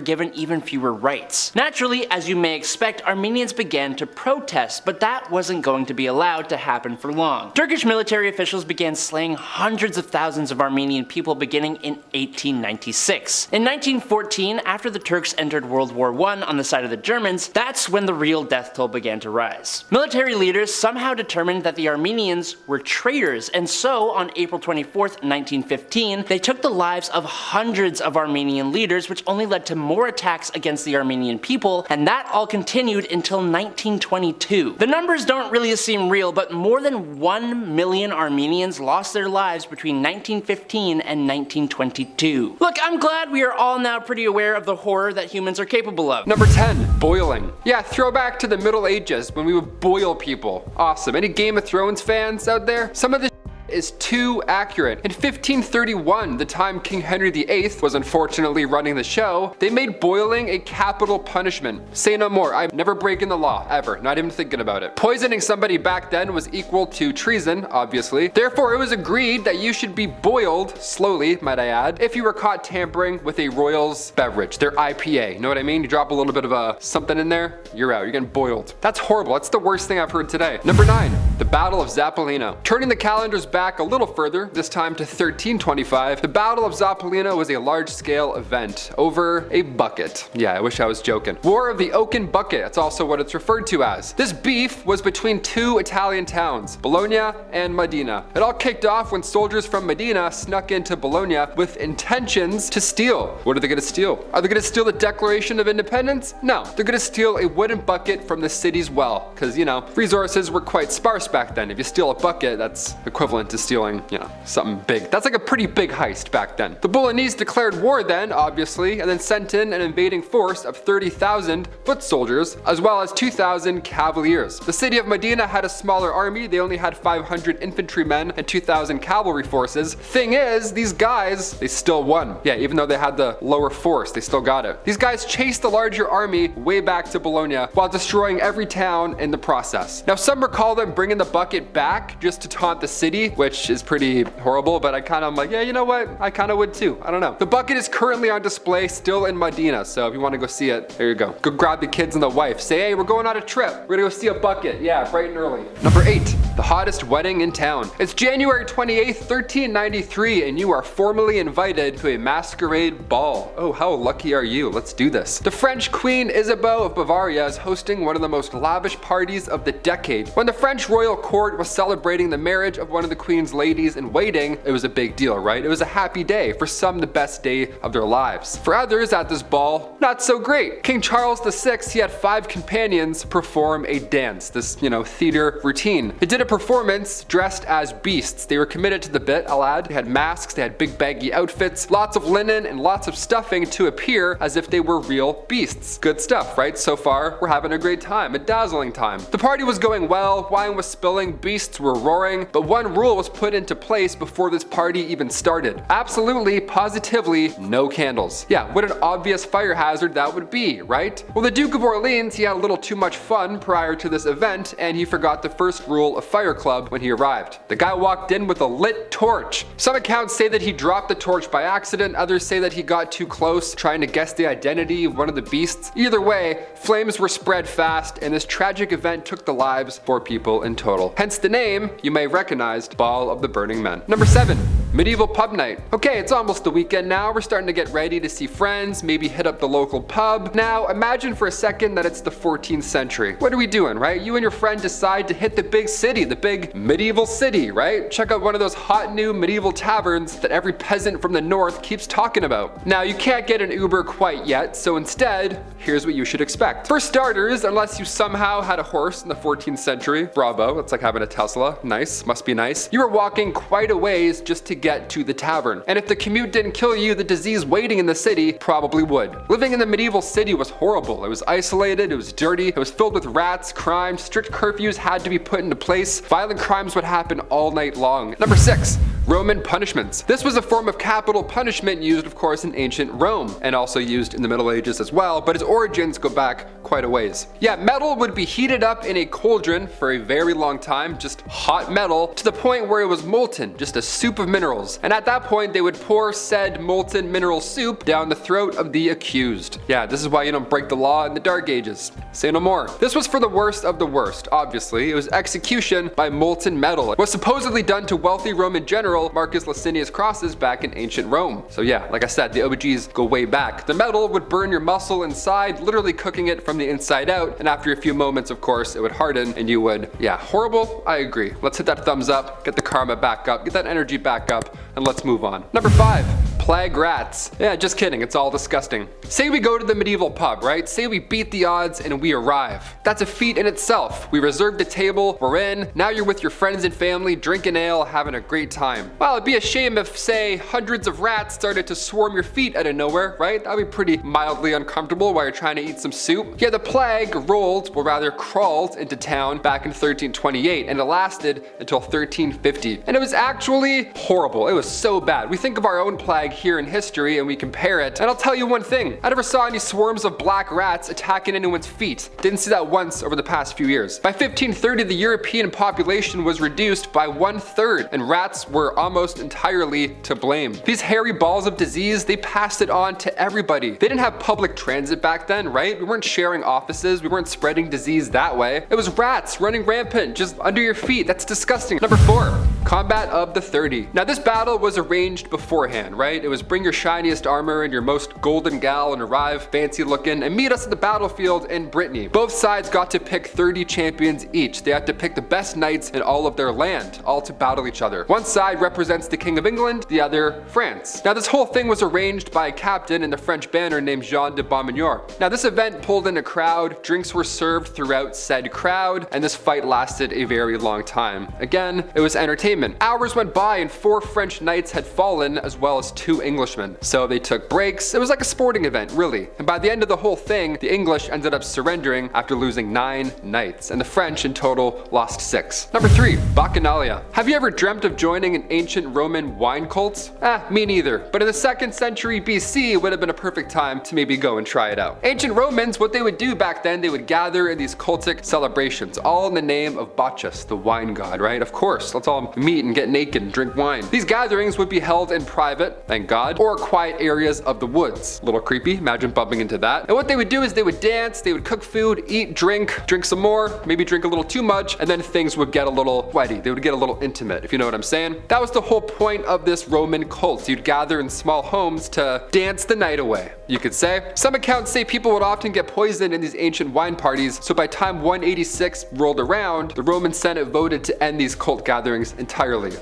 given even fewer rights. Naturally, as you may expect, Armenians began to protest, but that wasn't going to be allowed to happen for long. Turkish military officials began slaying hundreds of thousands of Armenian people beginning in 1896. In 1914, after the Turks entered World War I on the side of the Germans, that's when the real death toll began to rise. Military leaders somehow determined that the Armenians were traitors, and so on April 24th, 1915, they took the lives of hundreds of Armenian leaders, which only led to more attacks against the Armenian people, and that all continued until 1922. The numbers don't really seem real, but more than 1 million Armenians lost their lives between 1915 and 1922. Look, I'm glad we are all now pretty aware of the horror that humans are capable of. Number 10, boiling. Yeah, throwback to the Middle Ages when we would boil people. Awesome. Any Game of Thrones fans out there? Some of this is too accurate. In 1531, the time King Henry VIII was unfortunately running the show, they made boiling a capital punishment. Say no more, I'm never breaking the law, ever, not even thinking about it. Poisoning somebody back then was equal to treason, obviously. Therefore, it was agreed that you should be boiled, slowly, might I add, if you were caught tampering with a Royals beverage, their IPA. You know what I mean? You drop a little bit of something in there, you're out, you're getting boiled. That's horrible, that's the worst thing I've heard today. Number 9, the Battle of Zappolino. Turning the calendars back back a little further, this time to 1325, the Battle of Zappolina was a large-scale event over a bucket. Yeah, I wish I was joking. War of the Oaken Bucket, that's also what it's referred to as. This beef was between two Italian towns, Bologna and Modena. It all kicked off when soldiers from Modena snuck into Bologna with intentions to steal. What are they gonna steal? Are they gonna steal the Declaration of Independence? No, they're gonna steal a wooden bucket from the city's well, because, you know, resources were quite sparse back then. If you steal a bucket, that's equivalent to stealing, you know, something big. That's like a pretty big heist back then. The Bolognese declared war then, obviously, and then sent in an invading force of 30,000 foot soldiers, as well as 2,000 cavaliers. The city of Modena had a smaller army. They only had 500 infantrymen and 2,000 cavalry forces. Thing is, these guys, they still won. Yeah, even though they had the lower force, they still got it. These guys chased the larger army way back to Bologna while destroying every town in the process. Now, some recall them bringing the bucket back just to taunt the city, which is pretty horrible, but I'm like, yeah, you know what? I kind of would too. I don't know. The bucket is currently on display still in Modena, so if you want to go see it, there you go. Go grab the kids and the wife. Say, hey, we're going on a trip. We're gonna go see a bucket. Yeah, bright and early. Number 8, the hottest wedding in town. It's January 28th, 1393, and you are formally invited to a masquerade ball. Oh, how lucky are you? Let's do this. The French Queen Isabeau of Bavaria is hosting one of the most lavish parties of the decade. When the French royal court was celebrating the marriage of one of the Queen's ladies in waiting, it was a big deal, right? It was a happy day. For some, the best day of their lives. For others at this ball, not so great. King Charles VI, he had 5 companions perform a dance, this, you know, theater routine. They did a performance dressed as beasts. They were committed to the bit, I'll add. They had masks, they had big baggy outfits, lots of linen, and lots of stuffing to appear as if they were real beasts. Good stuff, right? So far, we're having a great time, a dazzling time. The party was going well, wine was spilling, beasts were roaring, but one rule was put into place before this party even started. Absolutely, positively, no candles. Yeah, what an obvious fire hazard that would be, right? Well, the Duke of Orleans, he had a little too much fun prior to this event, and he forgot the first rule of Fire Club when he arrived. The guy walked in with a lit torch. Some accounts say that he dropped the torch by accident, others say that he got too close, trying to guess the identity of one of the beasts. Either way, flames were spread fast, and this tragic event took the lives of 4 people in total. Hence the name, you may recognize, Ball of the Burning Men. Number 7, medieval pub night. Okay, it's almost the weekend now. We're starting to get ready to see friends, maybe hit up the local pub. Now, imagine for a second that it's the 14th century. What are we doing, right? You and your friend decide to hit the big city, the big medieval city, right? Check out one of those hot new medieval taverns that every peasant from the north keeps talking about. Now, you can't get an Uber quite yet, so instead, here's what you should expect. For starters, unless you somehow had a horse in the 14th century, bravo, it's like having a Tesla. Nice, must be nice. You were walking quite a ways just to get to the tavern. And if the commute didn't kill you, the disease waiting in the city probably would. Living in the medieval city was horrible. It was isolated, it was dirty, it was filled with rats, crime, strict curfews had to be put into place, violent crimes would happen all night long. Number 6, Roman punishments. This was a form of capital punishment used, of course, in ancient Rome, and also used in the Middle Ages as well, but its origins go back quite a ways. Yeah, metal would be heated up in a cauldron for a very long time, just hot metal, to the point where it was molten, just a soup of minerals. And at that point, they would pour said molten mineral soup down the throat of the accused. Yeah, this is why you don't break the law in the Dark Ages. Say no more. This was for the worst of the worst, obviously. It was execution by molten metal. It was supposedly done to wealthy Roman general Marcus Licinius Crassus back in ancient Rome. So yeah, like I said, the OGs go way back. The metal would burn your muscle inside, literally cooking it from the inside out, and after a few moments, of course, it would harden and you would, yeah, horrible? I agree. Let's hit that thumbs up, get the karma back up, get that energy back up, and let's move on. Number 5, plague rats. Yeah, just kidding, it's all disgusting. Say we go to the medieval pub, right? Say we beat the odds and we arrive. That's a feat in itself. We reserved a table, we're in, now you're with your friends and family, drinking ale, having a great time. Well, it'd be a shame if, say, hundreds of rats started to swarm your feet out of nowhere, right? That'd be pretty mildly uncomfortable while you're trying to eat some soup. Yeah, the plague rolled, or rather crawled, into town back in 1328, and it lasted until 1350. And it was actually horrible. It was so bad. We think of our own plague here in history and we compare it, and I'll tell you one thing. I never saw any swarms of black rats attacking anyone's feet. Didn't see that once over the past few years. By 1530, the European population was reduced by 1/3, and rats were almost entirely to blame. These hairy balls of disease, they passed it on to everybody. They didn't have public transit back then, right? We weren't sharing offices, we weren't spreading disease that way. It was rats running rampant just under your feet. That's disgusting. Number 4, Combat of the 30. Now this battle was arranged beforehand, right? It was bring your shiniest armor and your most golden gal and arrive fancy looking and meet us at the battlefield in Brittany. Both sides got to pick 30 champions each. They had to pick the best knights in all of their land, all to battle each other. One side represents the King of England, the other France. Now this whole thing was arranged by a captain in the French banner named Jean de Beaumanoir. Now this event pulled in a crowd, drinks were served throughout said crowd, and this fight lasted a very long time. Again, it was entertainment. Hours went by and 4 French knights had fallen as well as 2 Englishmen. So they took breaks. It was like a sporting event, really. And by the end of the whole thing, the English ended up surrendering after losing 9 knights, and the French in total lost 6. Number 3, Bacchanalia. Have you ever dreamt of joining an ancient Roman wine cult? Me neither. But in the 2nd century BC, it would have been a perfect time to maybe go and try it out. Ancient Romans, what they would do back then, they would gather in these cultic celebrations, all in the name of Bacchus, the wine god, right? Of course, let's all meet and get naked and drink wine. These gatherings would be held in private, thank God, or quiet areas of the woods. A little creepy, imagine bumping into that. And what they would do is they would dance, they would cook food, eat, drink some more, maybe drink a little too much, and then things would get a little sweaty. They would get a little intimate, if you know what I'm saying. That was the whole point of this Roman cult. You'd gather in small homes to dance the night away, you could say. Some accounts say people would often get poisoned in these ancient wine parties, so by time 186 rolled around, the Roman Senate voted to end these cult gatherings entirely.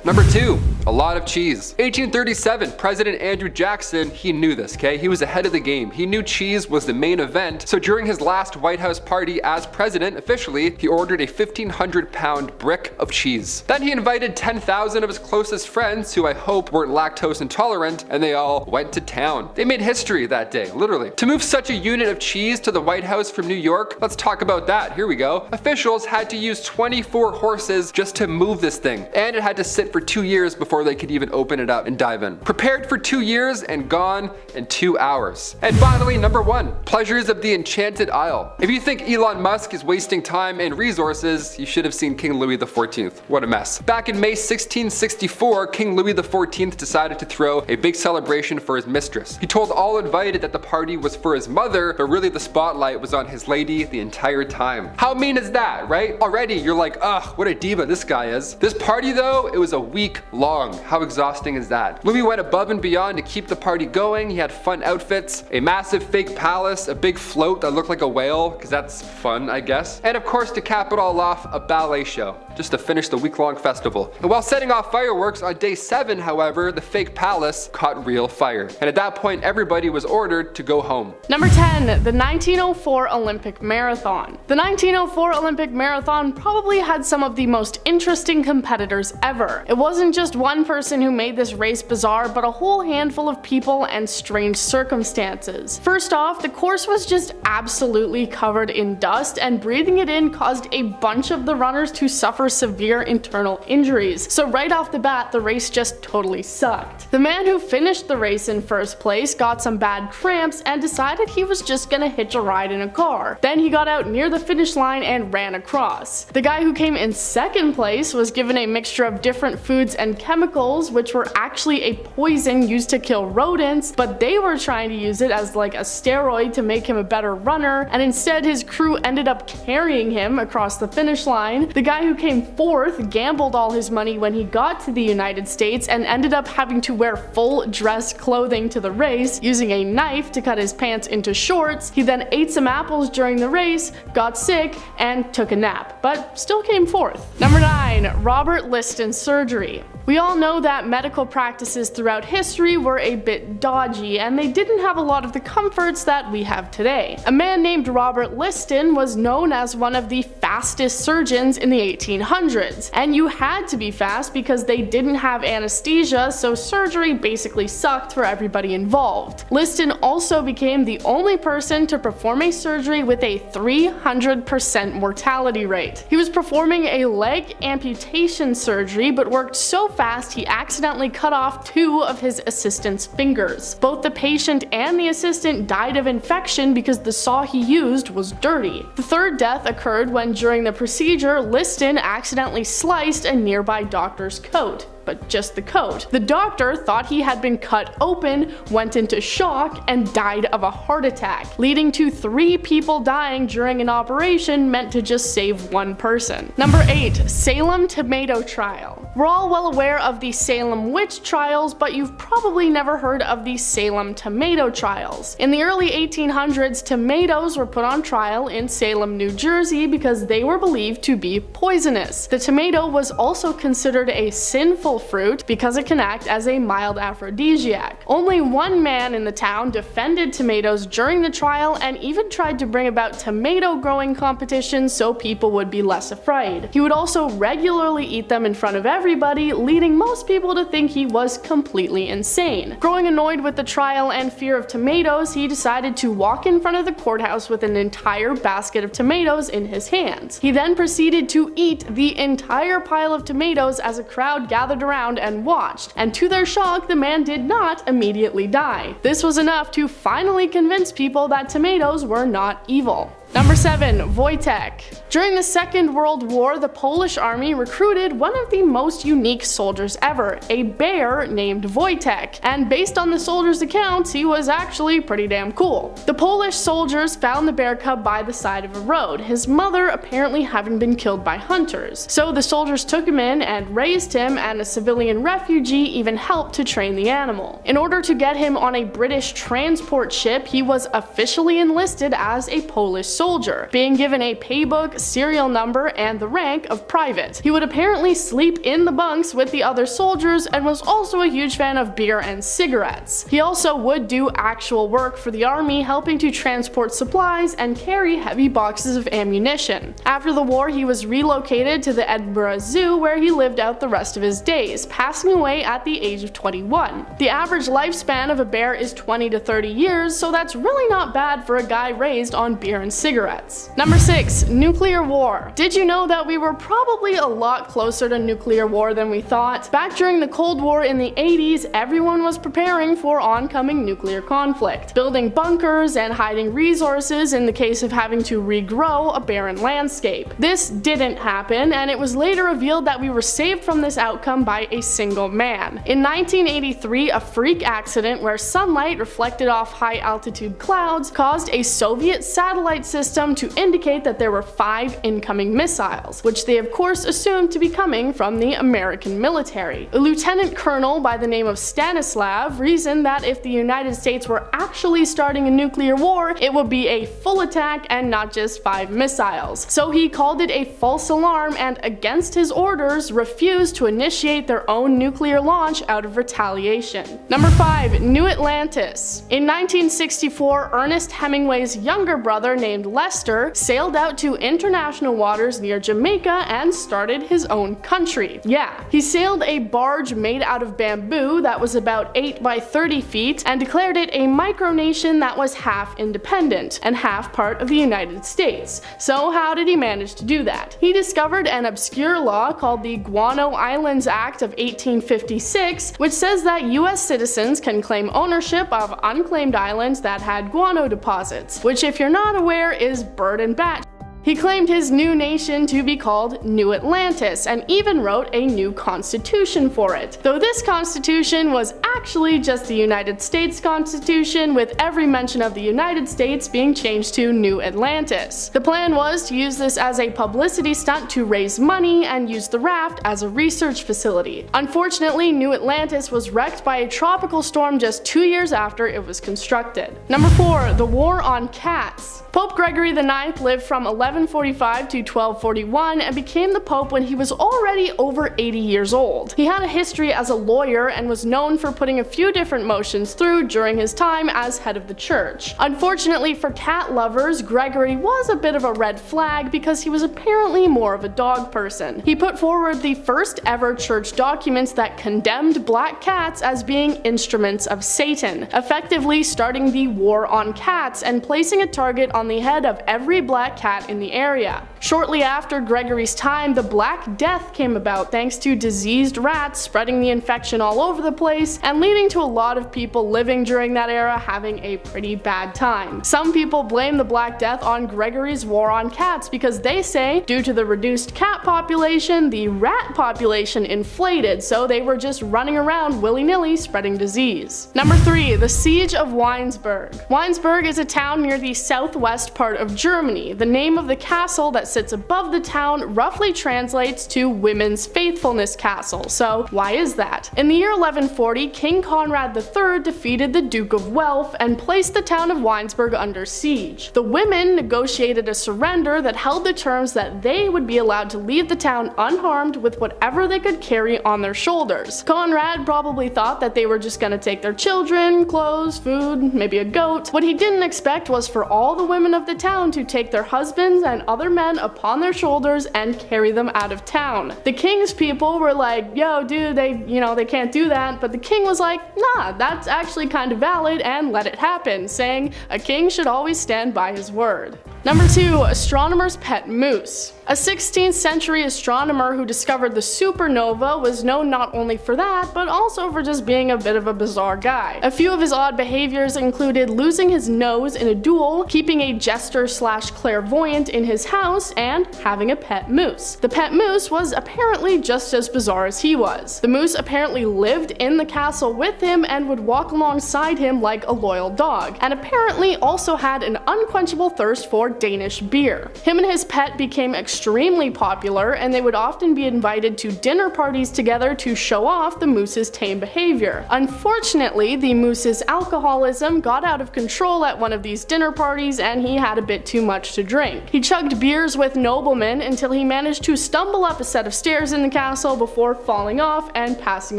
Number 2, a lot of cheese. 1837, President Andrew Jackson, he knew this, okay? He was ahead of the game. He knew cheese was the main event, so during his last White House party as president, officially, he ordered a 1,500-pound brick of cheese. Then he invited 10,000 of his closest friends, who I hope weren't lactose intolerant, and they all went to town. They made history that day, literally. To move such a unit of cheese to the White House from New York, let's talk about that. Here we go. Officials had to use 24 horses just to move this thing, and it had to sit for 2 years before they could even open it up and dive in. Prepared for 2 years and gone in 2 hours. And finally, number 1, pleasures of the Enchanted Isle. If you think Elon Musk is wasting time and resources, you should have seen King Louis XIV. What a mess. Back in May 1664, King Louis XIV decided to throw a big celebration for his mistress. He told all invited that the party was for his mother, but really the spotlight was on his lady the entire time. How mean is that, right? Already you're like, ugh, what a diva this guy is. This party though, it was a week long. How exhausting is that? Louis went above and beyond to keep the party going. He had fun outfits, a massive fake palace, a big float that looked like a whale, because that's fun, I guess. And of course, to cap it all off, a ballet show, just to finish the week-long festival. And while setting off fireworks on day 7, however, the fake palace caught real fire. And at that point, everybody was ordered to go home. Number 10, the 1904 Olympic Marathon. The 1904 Olympic Marathon probably had some of the most interesting competitors ever. It wasn't just one person who made this race bizarre, but a whole handful of people and strange circumstances. First off, the course was just absolutely covered in dust, and breathing it in caused a bunch of the runners to suffer severe internal injuries. So right off the bat, the race just totally sucked. The man who finished the race in first place got some bad cramps and decided he was just gonna hitch a ride in a car. Then he got out near the finish line and ran across. The guy who came in second place was given a mixture of different foods and chemicals, which were actually a poison used to kill rodents, but they were trying to use it as like a steroid to make him a better runner, and instead his crew ended up carrying him across the finish line. The guy who came fourth gambled all his money when he got to the United States and ended up having to wear full dress clothing to the race, using a knife to cut his pants into shorts. He then ate some apples during the race, got sick, and took a nap, but still came fourth. Number 9, Robert Liston surgery. We all know that medical practices throughout history were a bit dodgy, and they didn't have a lot of the comforts that we have today. A man named Robert Liston was known as one of the fastest surgeons in the 1800s, and you had to be fast because they didn't have anesthesia, so surgery basically sucked for everybody involved. Liston also became the only person to perform a surgery with a 300% mortality rate. He was performing a leg amputation surgery, but worked so fast he accidentally cut off 2 of his assistant's fingers. Both the patient and the assistant died of infection because the saw he used was dirty. The third death occurred when during the procedure, Liston accidentally sliced a nearby doctor's coat. But just the coat. The doctor thought he had been cut open, went into shock, and died of a heart attack, leading to 3 people dying during an operation meant to just save 1 person. Number 8, Salem tomato trial. We're all well aware of the Salem witch trials, but you've probably never heard of the Salem tomato trials. In the early 1800s, tomatoes were put on trial in Salem, New Jersey because they were believed to be poisonous. The tomato was also considered a sinful fruit because it can act as a mild aphrodisiac. Only one man in the town defended tomatoes during the trial and even tried to bring about tomato growing competitions so people would be less afraid. He would also regularly eat them in front of everybody, leading most people to think he was completely insane. Growing annoyed with the trial and fear of tomatoes, he decided to walk in front of the courthouse with an entire basket of tomatoes in his hands. He then proceeded to eat the entire pile of tomatoes as a crowd gathered around and watched, and to their shock, the man did not immediately die. This was enough to finally convince people that tomatoes were not evil. Number 7. Wojtek. During the Second World War, the Polish army recruited one of the most unique soldiers ever, a bear named Wojtek, and based on the soldier's accounts, he was actually pretty damn cool. The Polish soldiers found the bear cub by the side of a road, his mother apparently having been killed by hunters. So the soldiers took him in and raised him, and a civilian refugee even helped to train the animal. In order to get him on a British transport ship, he was officially enlisted as a Polish soldier, being given a paybook, serial number, and the rank of private. He would apparently sleep in the bunks with the other soldiers and was also a huge fan of beer and cigarettes. He also would do actual work for the army, helping to transport supplies and carry heavy boxes of ammunition. After the war, he was relocated to the Edinburgh Zoo, where he lived out the rest of his days, passing away at the age of 21. The average lifespan of a bear is 20 to 30 years, so that's really not bad for a guy raised on beer and cigarettes. Number 6. Nuclear war. Did you know that we were probably a lot closer to nuclear war than we thought? Back during the Cold War in the 80s, everyone was preparing for oncoming nuclear conflict, building bunkers and hiding resources in the case of having to regrow a barren landscape. This didn't happen, and it was later revealed that we were saved from this outcome by a single man. In 1983, a freak accident where sunlight reflected off high altitude clouds caused a Soviet satellite system to indicate that there were 5 incoming missiles, which they of course assumed to be coming from the American military. A lieutenant colonel by the name of Stanislav reasoned that if the United States were actually starting a nuclear war, it would be a full attack and not just 5 missiles. So he called it a false alarm and, against his orders, refused to initiate their own nuclear launch out of retaliation. Number 5. New Atlantis. In 1964, Ernest Hemingway's younger brother named Lester sailed out to international waters near Jamaica and started his own country. Yeah, he sailed a barge made out of bamboo that was about 8 by 30 feet and declared it a micronation that was half independent and half part of the United States. So how did he manage to do that? He discovered an obscure law called the Guano Islands Act of 1856, which says that US citizens can claim ownership of unclaimed islands that had guano deposits, which, if you're not aware, is bird and bat. He claimed his new nation to be called New Atlantis and even wrote a new constitution for it, though this constitution was actually just the United States Constitution, with every mention of the United States being changed to New Atlantis. The plan was to use this as a publicity stunt to raise money and use the raft as a research facility. Unfortunately, New Atlantis was wrecked by a tropical storm just 2 years after it was constructed. Number 4. The War on Cats. Pope Gregory IX lived from 1145 to 1241 and became the Pope when he was already over 80 years old. He had a history as a lawyer and was known for putting a few different motions through during his time as head of the church. Unfortunately for cat lovers, Gregory was a bit of a red flag because he was apparently more of a dog person. He put forward the first ever church documents that condemned black cats as being instruments of Satan, effectively starting the war on cats and placing a target on the head of every black cat in the area. Shortly after Gregory's time, the Black Death came about thanks to diseased rats spreading the infection all over the place and leading to a lot of people living during that era having a pretty bad time. Some people blame the Black Death on Gregory's war on cats because they say, due to the reduced cat population, the rat population inflated, so they were just running around willy-nilly spreading disease. Number 3. The Siege of Weinsberg. Weinsberg is a town near the southwest part of Germany. The name of the castle that sits above the town roughly translates to Women's Faithfulness Castle. So why is that? In the year 1140, King Conrad III defeated the Duke of Welf and placed the town of Weinsberg under siege. The women negotiated a surrender that held the terms that they would be allowed to leave the town unharmed with whatever they could carry on their shoulders. Conrad probably thought that they were just gonna take their children, clothes, food, maybe a goat. What he didn't expect was for all the women of the town to take their husbands and other men upon their shoulders and carry them out of town. The king's people were like, yo dude, they can't do that, but the king was like, nah, that's actually kind of valid and let it happen, saying a king should always stand by his word. Number 2, astronomer's pet moose. A 16th century astronomer who discovered the supernova was known not only for that, but also for just being a bit of a bizarre guy. A few of his odd behaviors included losing his nose in a duel, keeping a jester/clairvoyant in his house, and having a pet moose. The pet moose was apparently just as bizarre as he was. The moose apparently lived in the castle with him and would walk alongside him like a loyal dog, and apparently also had an unquenchable thirst for Danish beer. Him and his pet became extremely popular, and they would often be invited to dinner parties together to show off the moose's tame behavior. Unfortunately, the moose's alcoholism got out of control at one of these dinner parties, and he had a bit too much to drink. He chugged beers with noblemen until he managed to stumble up a set of stairs in the castle before falling off and passing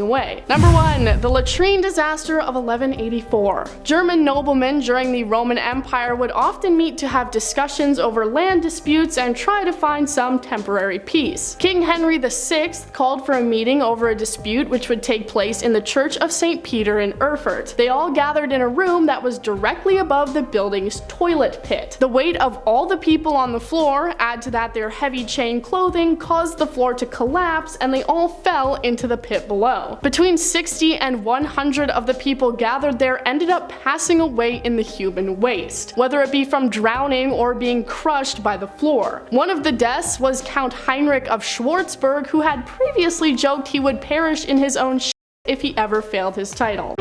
away. Number 1, the latrine disaster of 1184. German noblemen during the Roman Empire would often meet to have discussions over land disputes and try to find some temporary peace. King Henry VI called for a meeting over a dispute which would take place in the Church of St. Peter in Erfurt. They all gathered in a room that was directly above the building's toilet pit. The weight of all the people on the floor, add to that their heavy chain clothing, caused the floor to collapse and they all fell into the pit below. Between 60 and 100 of the people gathered there ended up passing away in the human waste, whether it be from drowning or being crushed by the floor. One of the deaths was Count Heinrich of Schwarzburg, who had previously joked he would perish in his own shit if he ever failed his title.